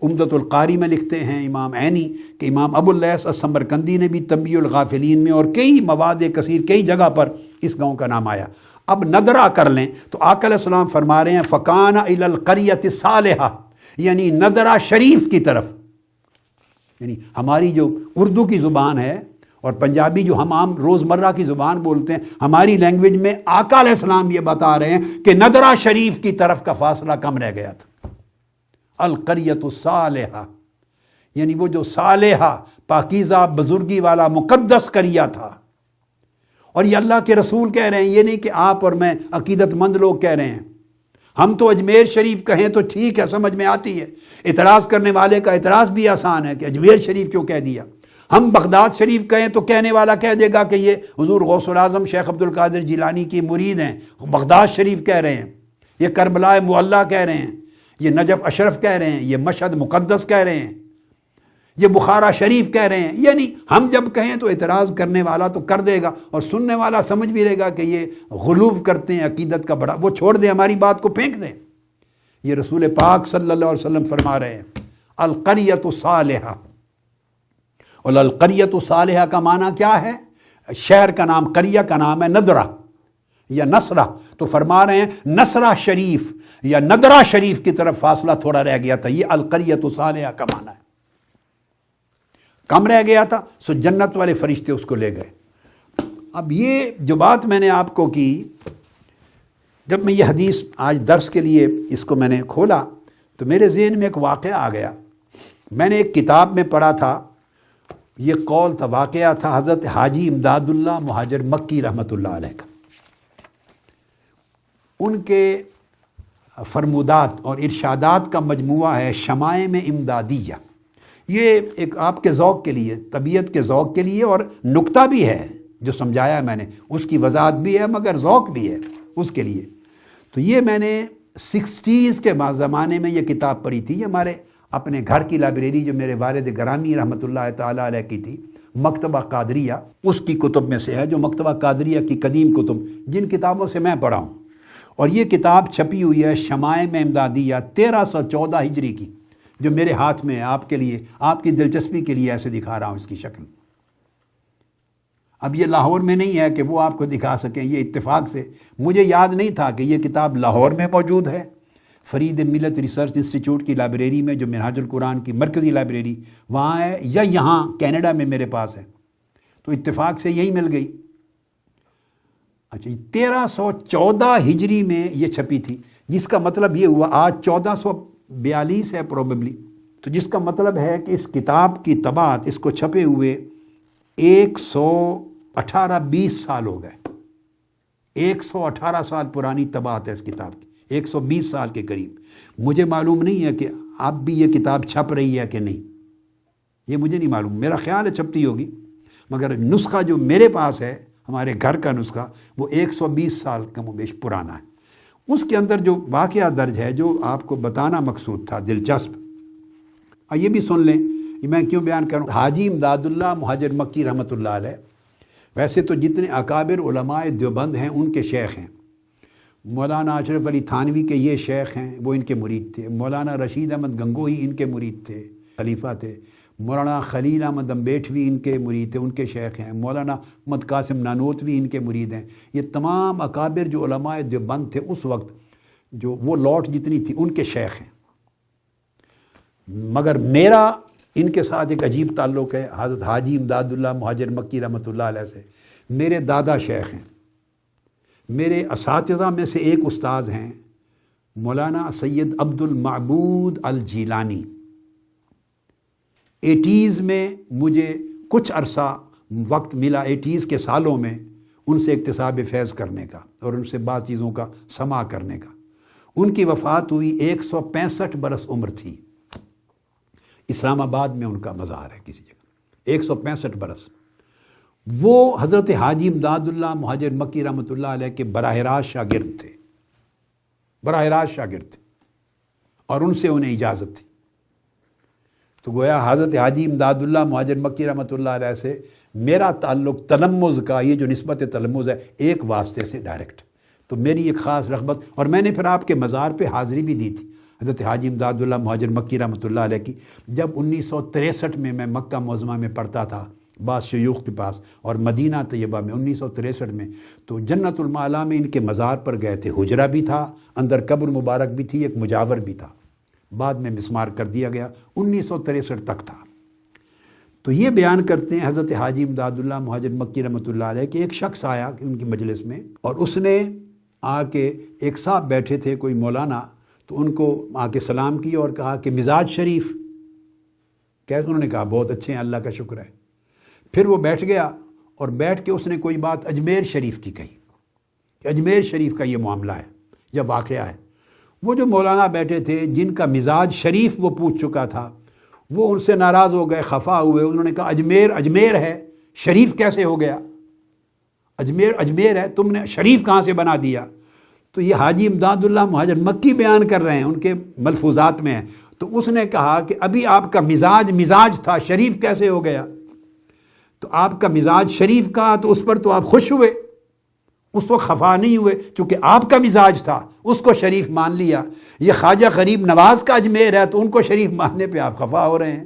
عمدۃ القاری میں لکھتے ہیں امام عینی کہ امام ابو اللیث السمرقندی نے بھی تنبیہ الغافلین میں اور کئی مواد کثیر کئی جگہ پر اس گاؤں کا نام آیا۔ اب ندرہ کر لیں تو آقا علیہ السلام فرما رہے ہیں فکان الی القریۃ الصالحہ، یعنی ندرہ شریف کی طرف، یعنی ہماری جو اردو کی زبان ہے اور پنجابی جو ہم عام روزمرہ کی زبان بولتے ہیں، ہماری لینگویج میں آقا علیہ السلام یہ بتا رہے ہیں کہ ندرہ شریف کی طرف کا فاصلہ کم رہ گیا تھا، القریۃ الصالحہ، یعنی وہ جو صالحہ پاکیزہ بزرگی والا مقدس قریہ تھا۔ اور یہ اللہ کے رسول کہہ رہے ہیں، یہ نہیں کہ آپ اور میں عقیدت مند لوگ کہہ رہے ہیں۔ ہم تو اجمیر شریف کہیں تو ٹھیک ہے، سمجھ میں آتی ہے، اعتراض کرنے والے کا اعتراض بھی آسان ہے کہ اجمیر شریف کیوں کہہ دیا۔ ہم بغداد شریف کہیں تو کہنے والا کہہ دے گا کہ یہ حضور غوث الاعظم شیخ عبد القادر جیلانی کی مرید ہیں، بغداد شریف کہہ رہے ہیں، یہ کربلا معلیٰ کہہ رہے ہیں، یہ نجف اشرف کہہ رہے ہیں، یہ مشہد مقدس کہہ رہے ہیں، یہ بخارا شریف کہہ رہے ہیں، یعنی ہم جب کہیں تو اعتراض کرنے والا تو کر دے گا، اور سننے والا سمجھ بھی لے گا کہ یہ غلو کرتے ہیں عقیدت کا بڑا، وہ چھوڑ دیں، ہماری بات کو پھینک دیں۔ یہ رسول پاک صلی اللہ علیہ وسلم فرما رہے ہیں القریۃ صالحہ، اور القریۃ صالحہ کا معنی کیا ہے؟ شہر کا نام، قریہ کا نام ہے ندرہ یا نصرہ، تو فرما رہے ہیں نصرہ شریف یا ندرہ شریف کی طرف فاصلہ تھوڑا رہ گیا تھا، یہ القریۃ صالحہ کا معنی ہے، کم رہ گیا تھا، سو جنت والے فرشتے اس کو لے گئے۔ اب یہ جو بات میں نے آپ کو کی، جب میں یہ حدیث آج درس کے لیے اس کو میں نے کھولا تو میرے ذہن میں ایک واقعہ آ گیا۔ میں نے ایک کتاب میں پڑھا تھا، یہ قول تھا، واقعہ تھا حضرت حاجی امداد اللہ مہاجر مکی رحمۃ اللہ علیہ کا۔ ان کے فرمودات اور ارشادات کا مجموعہ ہے شمائم امدادیہ۔ یہ ایک آپ کے ذوق کے لیے، طبیعت کے ذوق کے لیے، اور نکتہ بھی ہے جو سمجھایا میں نے، اس کی وضاحت بھی ہے مگر ذوق بھی ہے اس کے لیے۔ تو یہ میں نے 60s کے زمانے میں یہ کتاب پڑھی تھی، یہ ہمارے اپنے گھر کی لائبریری جو میرے والد گرامی رحمۃ اللہ تعالیٰ علیہ کی تھی، مکتبہ قادریہ، اس کی کتب میں سے ہے، جو مکتبہ قادریہ کی قدیم کتب جن کتابوں سے میں پڑھا ہوں، اور یہ کتاب چھپی ہوئی ہے شمائم امدادیہ 1314 ہجری کی، جو میرے ہاتھ میں ہے، آپ کے لیے، آپ کی دلچسپی کے لیے ایسے دکھا رہا ہوں اس کی شکل۔ اب یہ لاہور میں نہیں ہے کہ وہ آپ کو دکھا سکیں، یہ اتفاق سے مجھے یاد نہیں تھا کہ یہ کتاب لاہور میں موجود ہے، فرید ملت ریسرچ انسٹیٹیوٹ کی لائبریری میں، جو منہاج القرآن کی مرکزی لائبریری وہاں ہے، یا یہاں کینیڈا میں میرے پاس ہے، تو اتفاق سے یہی مل گئی۔ اچھا، 1314 ہجری میں یہ چھپی تھی، جس کا مطلب یہ ہوا آج 1442 ہے پروبیبلی، تو جس کا مطلب ہے کہ اس کتاب کی طباعت، اس کو چھپے ہوئے 118-20 سال ہو گئے۔ 118 سال پرانی طباعت ہے اس کتاب کی، 120 سال کے قریب۔ مجھے معلوم نہیں ہے کہ اب بھی یہ کتاب چھپ رہی ہے کہ نہیں، یہ مجھے نہیں معلوم، میرا خیال ہے چھپتی ہوگی، مگر نسخہ جو میرے پاس ہے، ہمارے گھر کا نسخہ، وہ 120 سال کم و بیش پرانا ہے۔ اس کے اندر جو واقعہ درج ہے، جو آپ کو بتانا مقصود تھا، دلچسپ، اور یہ بھی سن لیں، میں کیوں بیان کروں۔ حاجی امداد اللہ مہاجر مکی رحمۃ اللہ علیہ، ویسے تو جتنے اکابر علماء دیوبند ہیں ان کے شیخ ہیں، مولانا اشرف علی تھانوی کے یہ شیخ ہیں، وہ ان کے مرید تھے، مولانا رشید احمد گنگوہی ان کے مرید تھے، خلیفہ تھے، مولانا خلیل احمد امبیٹوی ان کے مرید تھے، ان کے شیخ ہیں، مولانا محمد قاسم نانوتوی ان کے مرید ہیں۔ یہ تمام اکابر جو علماء دیوبند تھے اس وقت، جو وہ لوٹ جتنی تھی، ان کے شیخ ہیں۔ مگر میرا ان کے ساتھ ایک عجیب تعلق ہے، حضرت حاجی امداد اللہ مہاجر مکی رحمۃ اللہ علیہ سے۔ میرے دادا شیخ ہیں، میرے اساتذہ میں سے ایک استاذ ہیں مولانا سید عبد المعبود الجیلانی۔ 80s میں مجھے کچھ عرصہ وقت ملا، 80s کے سالوں میں، ان سے اکتساب فیض کرنے کا اور ان سے بعض چیزوں کا سماع کرنے کا۔ ان کی وفات ہوئی، 165 برس عمر تھی، اسلام آباد میں ان کا مزار ہے کسی جگہ، 165 برس۔ وہ حضرت حاجی امداد اللہ مہاجر مکی رحمۃ اللہ علیہ کے براہ راست شاگرد تھے، براہ راست شاگرد تھے، اور ان سے انہیں اجازت تھی۔ تو گویا حضرت حاجی امداد اللہ مہاجر مکی رحمۃ اللہ علیہ سے میرا تعلق تلمذ کا، یہ جو نسبت تلمذ ہے، ایک واسطے سے ڈائریکٹ، تو میری ایک خاص رغبت، اور میں نے پھر آپ کے مزار پہ حاضری بھی دی تھی حضرت حاجی امداد اللہ مہاجر مکی رحمۃ اللہ علیہ کی، جب 1963 میں میں مکہ معظمہ میں پڑھتا تھا بعض شیوخ کے پاس، اور مدینہ طیبہ میں 1963 میں، تو جنت المعلا میں ان کے مزار پر گئے تھے، حجرہ بھی تھا، اندر قبر مبارک بھی تھی، ایک مجاور بھی تھا، بعد میں مسمار کر دیا گیا، 1963 تک تھا۔ تو یہ بیان کرتے ہیں حضرت حاجی امداد اللہ مہاجر مکی رحمۃ اللہ علیہ کہ ایک شخص آیا ان کی مجلس میں، اور اس نے آ کے، ایک صاحب بیٹھے تھے کوئی مولانا، تو ان کو آ کے سلام کیا اور کہا کہ مزاج شریف، کہتے انہوں نے کہا بہت اچھے ہیں، اللہ کا شکر ہے۔ پھر وہ بیٹھ گیا، اور بیٹھ کے اس نے کوئی بات اجمیر شریف کی کہی کہ اجمیر شریف کا یہ معاملہ ہے یا واقعہ ہے۔ وہ جو مولانا بیٹھے تھے، جن کا مزاج شریف وہ پوچھ چکا تھا، وہ ان سے ناراض ہو گئے، خفا ہوئے، انہوں نے کہا اجمیر اجمیر ہے، شریف کیسے ہو گیا؟ اجمیر اجمیر ہے، تم نے شریف کہاں سے بنا دیا؟ تو یہ حاجی امداد اللہ مہاجر مکی بیان کر رہے ہیں، ان کے ملفوظات میں ہیں۔ تو اس نے کہا کہ ابھی آپ کا مزاج تھا، شریف کیسے ہو گیا؟ تو آپ کا مزاج شریف کا تو اس پر تو آپ خوش ہوئے، اس وقت خفا نہیں ہوئے، چونکہ آپ کا مزاج تھا، اس کو شریف مان لیا۔ یہ خواجہ غریب نواز کا اجمیر ہے تو ان کو شریف ماننے پہ آپ خفا ہو رہے ہیں۔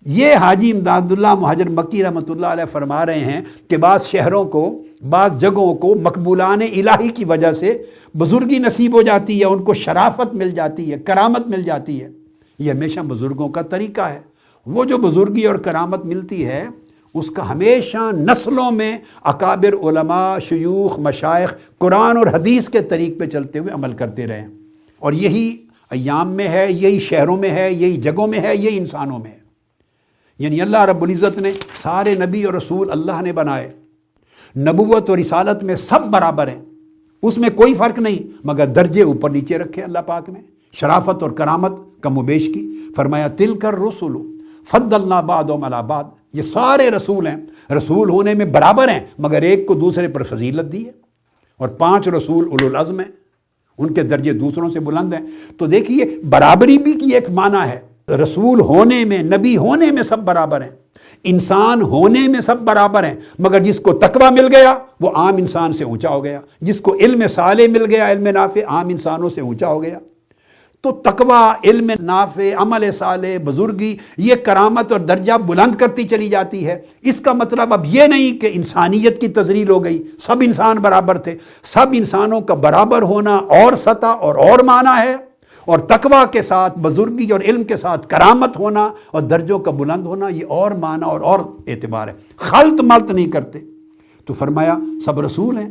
یہ حاجی امداد اللہ مہاجر مکی رحمۃ اللہ علیہ فرما رہے ہیں کہ بعض شہروں کو، بعض جگہوں کو مقبولان الہی کی وجہ سے بزرگی نصیب ہو جاتی ہے، ان کو شرافت مل جاتی ہے، کرامت مل جاتی ہے۔ یہ ہمیشہ بزرگوں کا طریقہ ہے۔ وہ جو بزرگی اور کرامت ملتی ہے اس کا ہمیشہ نسلوں میں اکابر علماء، شیوخ، مشائخ قرآن اور حدیث کے طریق پہ چلتے ہوئے عمل کرتے رہے، اور یہی ایام میں ہے، یہی شہروں میں ہے، یہی جگہوں میں ہے، یہی انسانوں میں ہے۔ یعنی اللہ رب العزت نے سارے نبی اور رسول اللہ نے بنائے، نبوت اور رسالت میں سب برابر ہیں، اس میں کوئی فرق نہیں، مگر درجے اوپر نیچے رکھے اللہ پاک نے، شرافت اور کرامت کم و بیش کی۔ فرمایا تلک الرسل فضلنا بعضهم علی بعض، یہ سارے رسول ہیں، رسول ہونے میں برابر ہیں، مگر ایک کو دوسرے پر فضیلت دی ہے، اور 5 رسول اولو العزم ہیں، ان کے درجے دوسروں سے بلند ہیں۔ تو دیکھیے برابری بھی کی ایک معنی ہے، رسول ہونے میں، نبی ہونے میں سب برابر ہیں، انسان ہونے میں سب برابر ہیں، مگر جس کو تقویٰ مل گیا وہ عام انسان سے اونچا ہو گیا، جس کو علم صالح مل گیا، علم نافع، عام انسانوں سے اونچا ہو گیا۔ تو تقویٰ، علم نافع، عمل صالح، بزرگی، یہ کرامت اور درجہ بلند کرتی چلی جاتی ہے۔ اس کا مطلب اب یہ نہیں کہ انسانیت کی تذلیل ہو گئی، سب انسان برابر تھے، سب انسانوں کا برابر ہونا اور سطح اور معنی ہے، اور تقویٰ کے ساتھ بزرگی اور علم کے ساتھ کرامت ہونا اور درجوں کا بلند ہونا یہ اور معنی اور اعتبار ہے، خلط ملط نہیں کرتے۔ تو فرمایا سب رسول ہیں،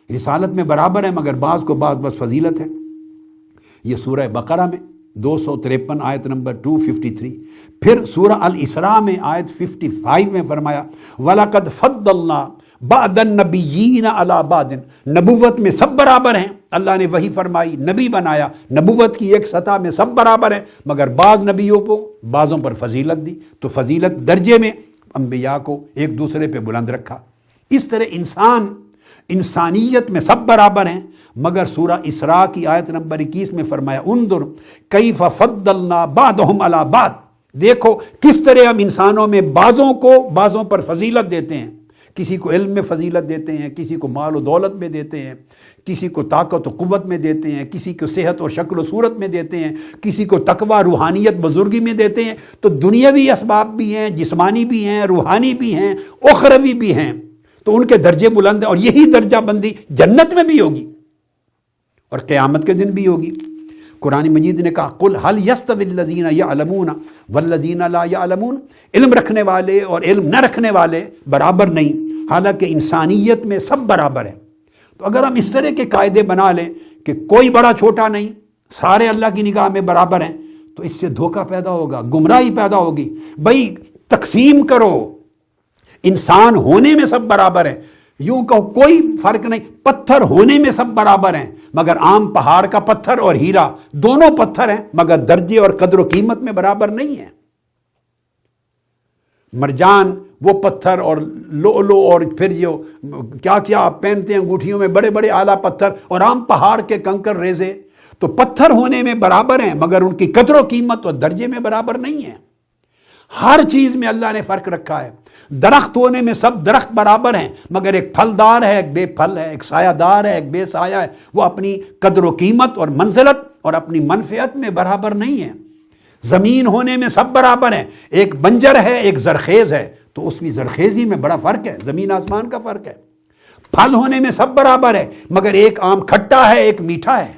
رسالت میں برابر ہیں، مگر بعض کو بعض فضیلت ہے۔ یہ سورہ بقرہ میں 253 آیت نمبر 253۔ پھر سورہ الاسراء میں آیت 55 میں فرمایا وَلَقَدْ فَضَّلْنَا بَعْضَ النَّبِيِّينَ عَلَى بَعْضٍ، نبوت میں سب برابر ہیں، اللہ نے وحی فرمائی، نبی بنایا، نبوت کی ایک سطح میں سب برابر ہیں، مگر بعض نبیوں کو بعضوں پر فضیلت دی، تو فضیلت درجے میں انبیاء کو ایک دوسرے پہ بلند رکھا۔ اس طرح انسانیت میں سب برابر ہیں، مگر سورہ اسراء کی آیت نمبر 21 میں فرمایا انظر کیف فضلنا بعضهم علی بعض، دیکھو کس طرح ہم انسانوں میں بعضوں کو بعضوں پر فضیلت دیتے ہیں، کسی کو علم میں فضیلت دیتے ہیں، کسی کو مال و دولت میں دیتے ہیں، کسی کو طاقت و قوت میں دیتے ہیں، کسی کو صحت اور شکل و صورت میں دیتے ہیں، کسی کو تقویٰ روحانیت بزرگی میں دیتے ہیں۔ تو دنیاوی اسباب بھی ہیں، جسمانی بھی ہیں، روحانی بھی ہیں، اخروی بھی ہیں، تو ان کے درجے بلند ہیں، اور یہی درجہ بندی جنت میں بھی ہوگی اور قیامت کے دن بھی ہوگی۔ قرآن مجید نے کہا قل هل يستوي الذين يعلمون والذين لا يعلمون، علم رکھنے والے اور علم نہ رکھنے والے برابر نہیں، حالانکہ انسانیت میں سب برابر ہیں۔ تو اگر ہم اس طرح کے قاعدے بنا لیں کہ کوئی بڑا چھوٹا نہیں، سارے اللہ کی نگاہ میں برابر ہیں، تو اس سے دھوکہ پیدا ہوگا، گمراہی پیدا ہوگی۔ بھائی تقسیم کرو، انسان ہونے میں سب برابر ہیں، یوں کہو کوئی فرق نہیں، پتھر ہونے میں سب برابر ہیں، مگر عام پہاڑ کا پتھر اور ہیرا دونوں پتھر ہیں، مگر درجے اور قدر و قیمت میں برابر نہیں ہیں۔ مرجان وہ پتھر اور لؤلؤ اور پھر جو کیا کیا آپ پہنتے ہیں انگوٹھیوں میں، بڑے بڑے اعلیٰ پتھر، اور عام پہاڑ کے کنکر ریزے، تو پتھر ہونے میں برابر ہیں، مگر ان کی قدر و قیمت اور درجے میں برابر نہیں ہیں۔ ہر چیز میں اللہ نے فرق رکھا ہے۔ درخت ہونے میں سب درخت برابر ہیں، مگر ایک پھلدار ہے، ایک بے پھل ہے، ایک سایہ دار ہے، ایک بے سایہ ہے، وہ اپنی قدر و قیمت اور منزلت اور اپنی منفعت میں برابر نہیں ہیں۔ زمین ہونے میں سب برابر ہیں، ایک بنجر ہے، ایک زرخیز ہے، تو اس کی زرخیزی میں بڑا فرق ہے، زمین آسمان کا فرق ہے۔ پھل ہونے میں سب برابر ہے، مگر ایک آم کھٹا ہے، ایک میٹھا ہے،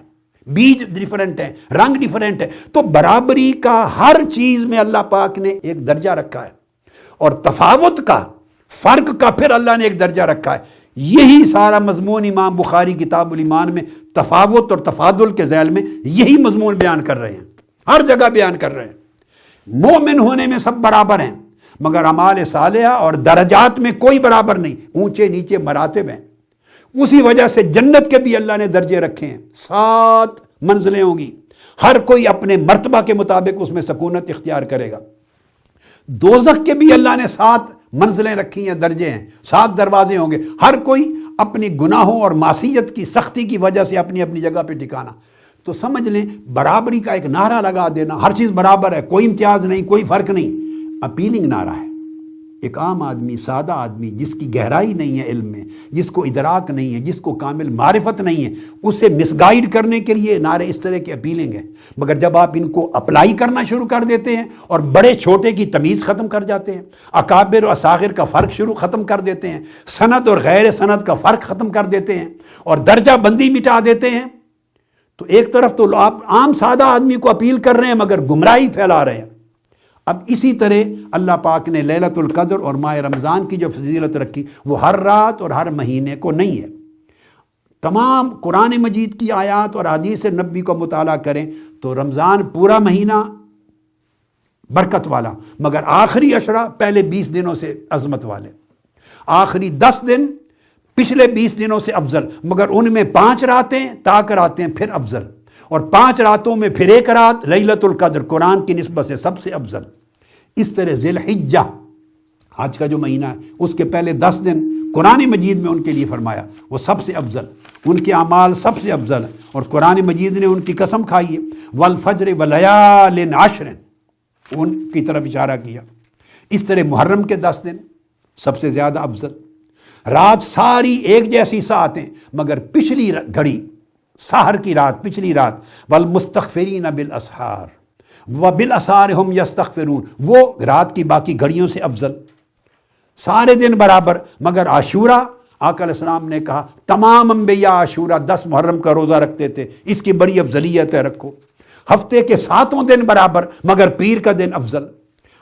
بیج ڈیفرنٹ ہے، رنگ ڈیفرنٹ ہے۔ تو برابری کا ہر چیز میں اللہ پاک نے ایک درجہ رکھا ہے، اور تفاوت کا، فرق کا پھر اللہ نے ایک درجہ رکھا ہے۔ یہی سارا مضمون امام بخاری کتاب الایمان میں تفاوت اور تفاضل کے ذیل میں یہی مضمون بیان کر رہے ہیں، ہر جگہ بیان کر رہے ہیں۔ مومن ہونے میں سب برابر ہیں، مگر اعمال صالحہ اور درجات میں کوئی برابر نہیں، اونچے نیچے مراتب ہیں۔ اسی وجہ سے جنت کے بھی اللہ نے درجے رکھے ہیں، 7 منزلیں ہوں گی، ہر کوئی اپنے مرتبہ کے مطابق اس میں سکونت اختیار کرے گا۔ دوزخ کے بھی اللہ نے 7 منزلیں رکھی ہیں، درجے ہیں، 7 دروازے ہوں گے، ہر کوئی اپنی گناہوں اور معصیت کی سختی کی وجہ سے اپنی اپنی جگہ پہ ٹھکانا۔ تو سمجھ لیں برابری کا ایک نعرہ لگا دینا، ہر چیز برابر ہے، کوئی امتیاز نہیں، کوئی فرق نہیں، اپیلنگ نعرہ ہے۔ ایک عام آدمی، سادہ آدمی، جس کی گہرائی نہیں ہے علم میں، جس کو ادراک نہیں ہے، جس کو کامل معرفت نہیں ہے، اسے مس گائیڈ کرنے کے لیے نعرے اس طرح کے اپیلنگ ہیں۔ مگر جب آپ ان کو اپلائی کرنا شروع کر دیتے ہیں اور بڑے چھوٹے کی تمیز ختم کر جاتے ہیں، اکابر اور اصاغر کا فرق ختم کر دیتے ہیں، سند اور غیر سند کا فرق ختم کر دیتے ہیں اور درجہ بندی مٹا دیتے ہیں، تو ایک طرف تو آپ عام سادہ آدمی کو اپیل کر رہے ہیں مگر گمراہی پھیلا رہے ہیں۔ اب اسی طرح اللہ پاک نے لیلۃ القدر اور ماہ رمضان کی جو فضیلت رکھی وہ ہر رات اور ہر مہینے کو نہیں ہے۔ تمام قرآن مجید کی آیات اور حدیث نبی کو مطالعہ کریں تو رمضان پورا مہینہ برکت والا، مگر آخری عشرہ پہلے 20 دنوں سے عظمت والے، آخری 10 دن پچھلے 20 دنوں سے افضل، مگر ان میں 5 راتیں طاق راتیں پھر افضل، اور 5 راتوں میں پھر ایک رات لیلۃ القدر قرآن کی نسبت سے سب سے افضل۔ اس طرح ذی الحجہ حج کا جو مہینہ ہے اس کے پہلے 10 دن قرآن مجید میں ان کے لیے فرمایا وہ سب سے افضل، ان کے اعمال سب سے افضل، اور قرآن مجید نے ان کی قسم کھائی ہے والفجر ولیال عشر، ان کی طرف اشارہ کیا۔ اس طرح محرم کے 10 دن سب سے زیادہ افضل، رات ساری ایک جیسی ساعتیں، مگر پچھلی گھڑی سحر کی رات، پچھلی رات والمستغفرین بالاسحار وبالاسحار ہم یستغفرون، وہ رات کی باقی گھڑیوں سے افضل، سارے دن برابر، مگر عاشورہ آقا علیہ السلام نے کہا تمام انبیاء عاشورہ 10 محرم کا روزہ رکھتے تھے، اس کی بڑی افضلیت ہے، رکھو۔ ہفتے کے 7 دن برابر، مگر پیر کا دن افضل۔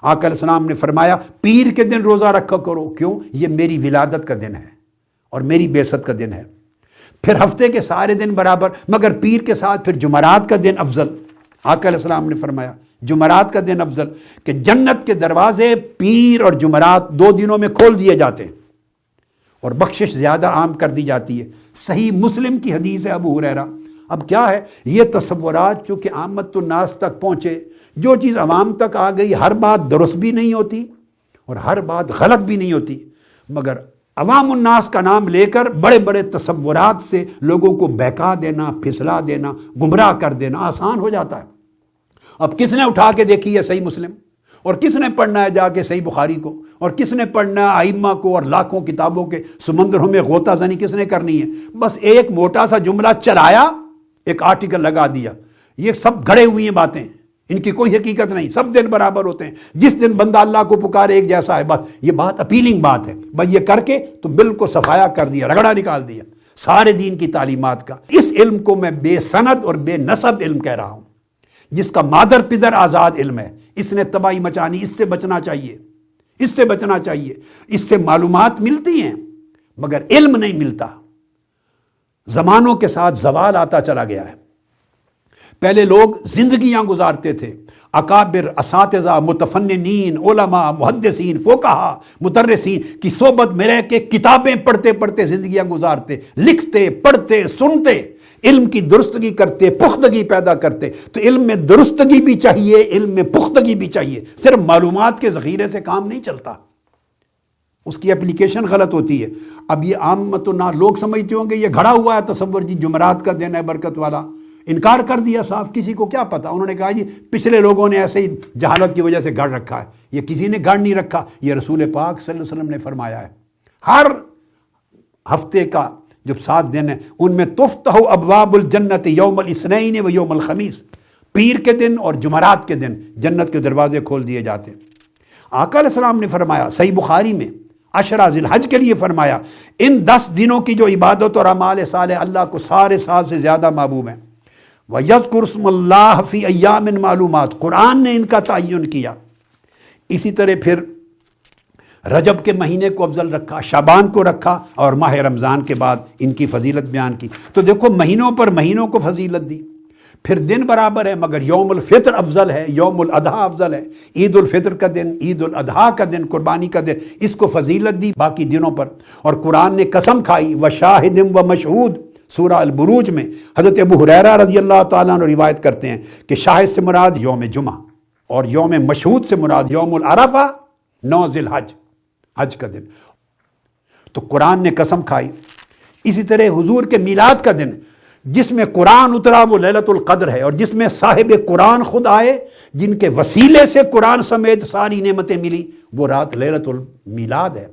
آقا علیہ السلام نے فرمایا پیر کے دن روزہ رکھا کرو، کیوں؟ یہ میری ولادت کا دن ہے اور میری بعثت کا دن ہے۔ پھر ہفتے کے سارے دن برابر، مگر پیر کے ساتھ پھر جمعرات کا دن افضل۔ آقا علیہ السلام نے فرمایا جمعرات کا دن افضل، کہ جنت کے دروازے پیر اور جمعرات 2 دنوں میں کھول دیے جاتے ہیں اور بخشش زیادہ عام کر دی جاتی ہے۔ صحیح مسلم کی حدیث ہے ابو ہریرہ۔ اب کیا ہے یہ تصورات چونکہ عامت الناس تک پہنچے، جو چیز عوام تک آ گئی، ہر بات درست بھی نہیں ہوتی اور ہر بات غلط بھی نہیں ہوتی، مگر عوام الناس کا نام لے کر بڑے بڑے تصورات سے لوگوں کو بہکا دینا، پھسلا دینا، گمراہ کر دینا آسان ہو جاتا ہے۔ اب کس نے اٹھا کے دیکھی ہے صحیح مسلم، اور کس نے پڑھنا ہے جا کے صحیح بخاری کو، اور کس نے پڑھنا ہے ائمہ کو، اور لاکھوں کتابوں کے سمندروں میں غوطہ زنی کس نے کرنی ہے؟ بس ایک موٹا سا جملہ چلایا، ایک آرٹیکل لگا دیا۔ یہ سب گھڑے ہوئی ہیں باتیں، ان کی کوئی حقیقت نہیں، سب دن برابر ہوتے ہیں، جس دن بندہ اللہ کو پکارے ایک جیسا ہے، بس یہ بات اپیلنگ بات ہے، بس یہ کر کے تو بالکل صفایا کر دیا، رگڑا نکال دیا سارے دین کی تعلیمات کا۔ اس علم کو میں بے سند اور بے نسب علم کہہ رہا ہوں، جس کا مادر پدر آزاد علم ہے۔ اس نے تباہی مچانی، اس سے بچنا چاہیے، اس سے بچنا چاہیے۔ اس سے معلومات ملتی ہیں مگر علم نہیں ملتا۔ زمانوں کے ساتھ زوال آتا چلا گیا ہے۔ پہلے لوگ زندگیاں گزارتے تھے، اکابر، اساتذہ، متفننین، علماء، محدثین، فقہا، مدرسین کی صحبت میں رہ کے کتابیں پڑھتے پڑھتے زندگیاں گزارتے، لکھتے، پڑھتے، سنتے، علم کی درستگی کرتے، پختگی پیدا کرتے۔ تو علم میں درستگی بھی چاہیے، علم میں پختگی بھی چاہیے، صرف معلومات کے ذخیرے سے کام نہیں چلتا، اس کی اپلیکیشن غلط ہوتی ہے۔ اب یہ عامت الناس لوگ سمجھتے ہوں گے یہ گھڑا ہوا ہے تصور، جی جمعرات کا دن ہے برکت والا، انکار کر دیا صاف، کسی کو کیا پتا، انہوں نے کہا جی پچھلے لوگوں نے ایسے ہی جہالت کی وجہ سے گھڑ رکھا ہے، یہ کسی نے گھڑ نہیں رکھا، یہ رسول پاک صلی اللہ علیہ وسلم نے فرمایا ہے۔ ہر ہفتے کا جو 7 دن ہیں ان میں تفتح ابواب الجنت یوم الاثنین و یوم الخمیس، پیر کے دن اور جمعرات کے دن جنت کے دروازے کھول دیے جاتے ہیں۔ آقا علیہ السلام نے فرمایا صحیح بخاری میں، عشرہ ذی الحج کے لیے فرمایا ان 10 دنوں کی جو عبادت اور اعمال صالح اللہ کو سارے سال سے زیادہ محبوب ہیں۔ وَيَذْكُرُ اسْمَ اللَّهِ فِي أَيَّامٍ مَعْلُومَاتٍ، قرآن نے ان کا تعین کیا۔ اسی طرح پھر رجب کے مہینے کو افضل رکھا، شعبان کو رکھا، اور ماہ رمضان کے بعد ان کی فضیلت بیان کی۔ تو دیکھو مہینوں پر مہینوں کو فضیلت دی، پھر دن برابر ہے مگر یوم الفطر افضل ہے، یوم الاضحیٰ افضل ہے، عید الفطر کا دن، عید الاضحیٰ کا دن، قربانی کا دن، اس کو فضیلت دی باقی دنوں پر۔ اور قرآن نے قسم کھائی وشاہد و مشہود، سورہ البروج میں حضرت ابو ہریرہ رضی اللہ تعالیٰ عنہ روایت کرتے ہیں کہ شاہد سے مراد یوم جمعہ، اور یوم مشہود سے مراد یوم العرفہ 9 ذی الحج، حج کا دن۔ تو قرآن نے قسم کھائی۔ اسی طرح حضور کے میلاد کا دن جس میں قرآن اترا وہ لیلۃ القدر ہے، اور جس میں صاحب قرآن خود آئے جن کے وسیلے سے قرآن سمیت ساری نعمتیں ملی، وہ رات لیلۃ المیلاد ہے۔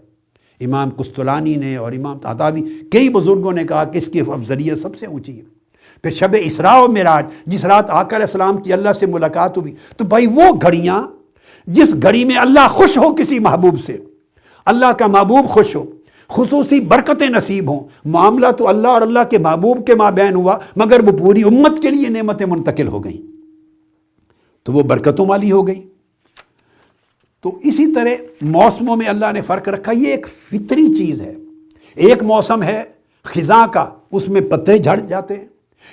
امام قسطلانی نے اور امام طحاوی کئی بزرگوں نے کہا کہ اس کی افضلیت سب سے اونچی ہے۔ پھر شب اسراء و معراج، جس رات آقا علیہ السلام کی اللہ سے ملاقات ہوئی، تو بھائی وہ گھڑیاں جس گھڑی میں اللہ خوش ہو کسی محبوب سے، اللہ کا محبوب خوش ہو، خصوصی برکتیں نصیب ہوں، معاملہ تو اللہ اور اللہ کے محبوب کے مابین ہوا، مگر وہ پوری امت کے لیے نعمتیں منتقل ہو گئیں، تو وہ برکتوں والی ہو گئی۔ تو اسی طرح موسموں میں اللہ نے فرق رکھا، یہ ایک فطری چیز ہے۔ ایک موسم ہے خزاں کا، اس میں پتے جھڑ جاتے ہیں۔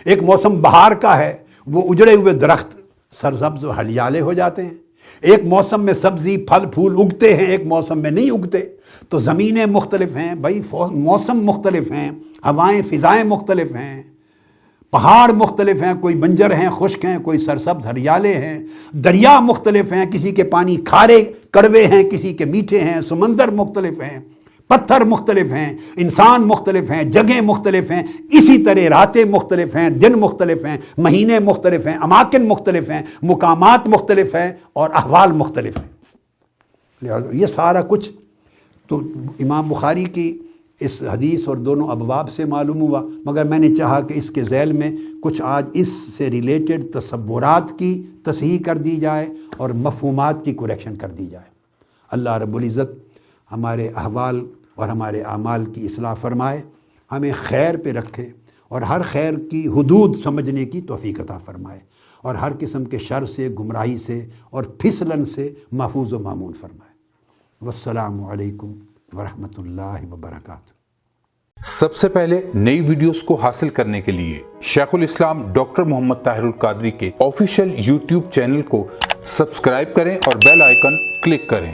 ایک موسم بہار کا ہے، وہ اجڑے ہوئے درخت سرسبز و ہریالے ہو جاتے ہیں۔ ایک موسم میں سبزی پھل پھول اگتے ہیں، ایک موسم میں نہیں اگتے۔ تو زمینیں مختلف ہیں بھائی، موسم مختلف ہیں، ہوائیں فضائیں مختلف ہیں، پہاڑ مختلف ہیں، کوئی بنجر ہیں خشک ہیں، کوئی سرسبز ہریالے ہیں، دریا مختلف ہیں، کسی کے پانی کھارے کڑوے ہیں، کسی کے میٹھے ہیں، سمندر مختلف ہیں، پتھر مختلف ہیں، انسان مختلف ہیں، جگہیں مختلف ہیں۔ اسی طرح راتیں مختلف ہیں، دن مختلف ہیں، مہینے مختلف ہیں، اماکن مختلف ہیں، مقامات مختلف ہیں اور احوال مختلف ہیں۔ یہ سارا کچھ تو امام بخاری کی اس حدیث اور دونوں ابواب سے معلوم ہوا، مگر میں نے چاہا کہ اس کے ذیل میں کچھ آج اس سے ریلیٹڈ تصورات کی تصحیح کر دی جائے اور مفہومات کی کریکشن کر دی جائے۔ اللہ رب العزت ہمارے احوال اور ہمارے اعمال کی اصلاح فرمائے، ہمیں خیر پہ رکھے اور ہر خیر کی حدود سمجھنے کی توفیق عطا فرمائے، اور ہر قسم کے شر سے، گمراہی سے اور پھسلن سے محفوظ و مامون فرمائے۔ والسلام علیکم ورحمۃ اللہ وبرکاتہ۔ سب سے پہلے نئی ویڈیوز کو حاصل کرنے کے لیے شیخ الاسلام ڈاکٹر محمد طاہر القادری کے آفیشیل یوٹیوب چینل کو سبسکرائب کریں اور بیل آئیکن کلک کریں۔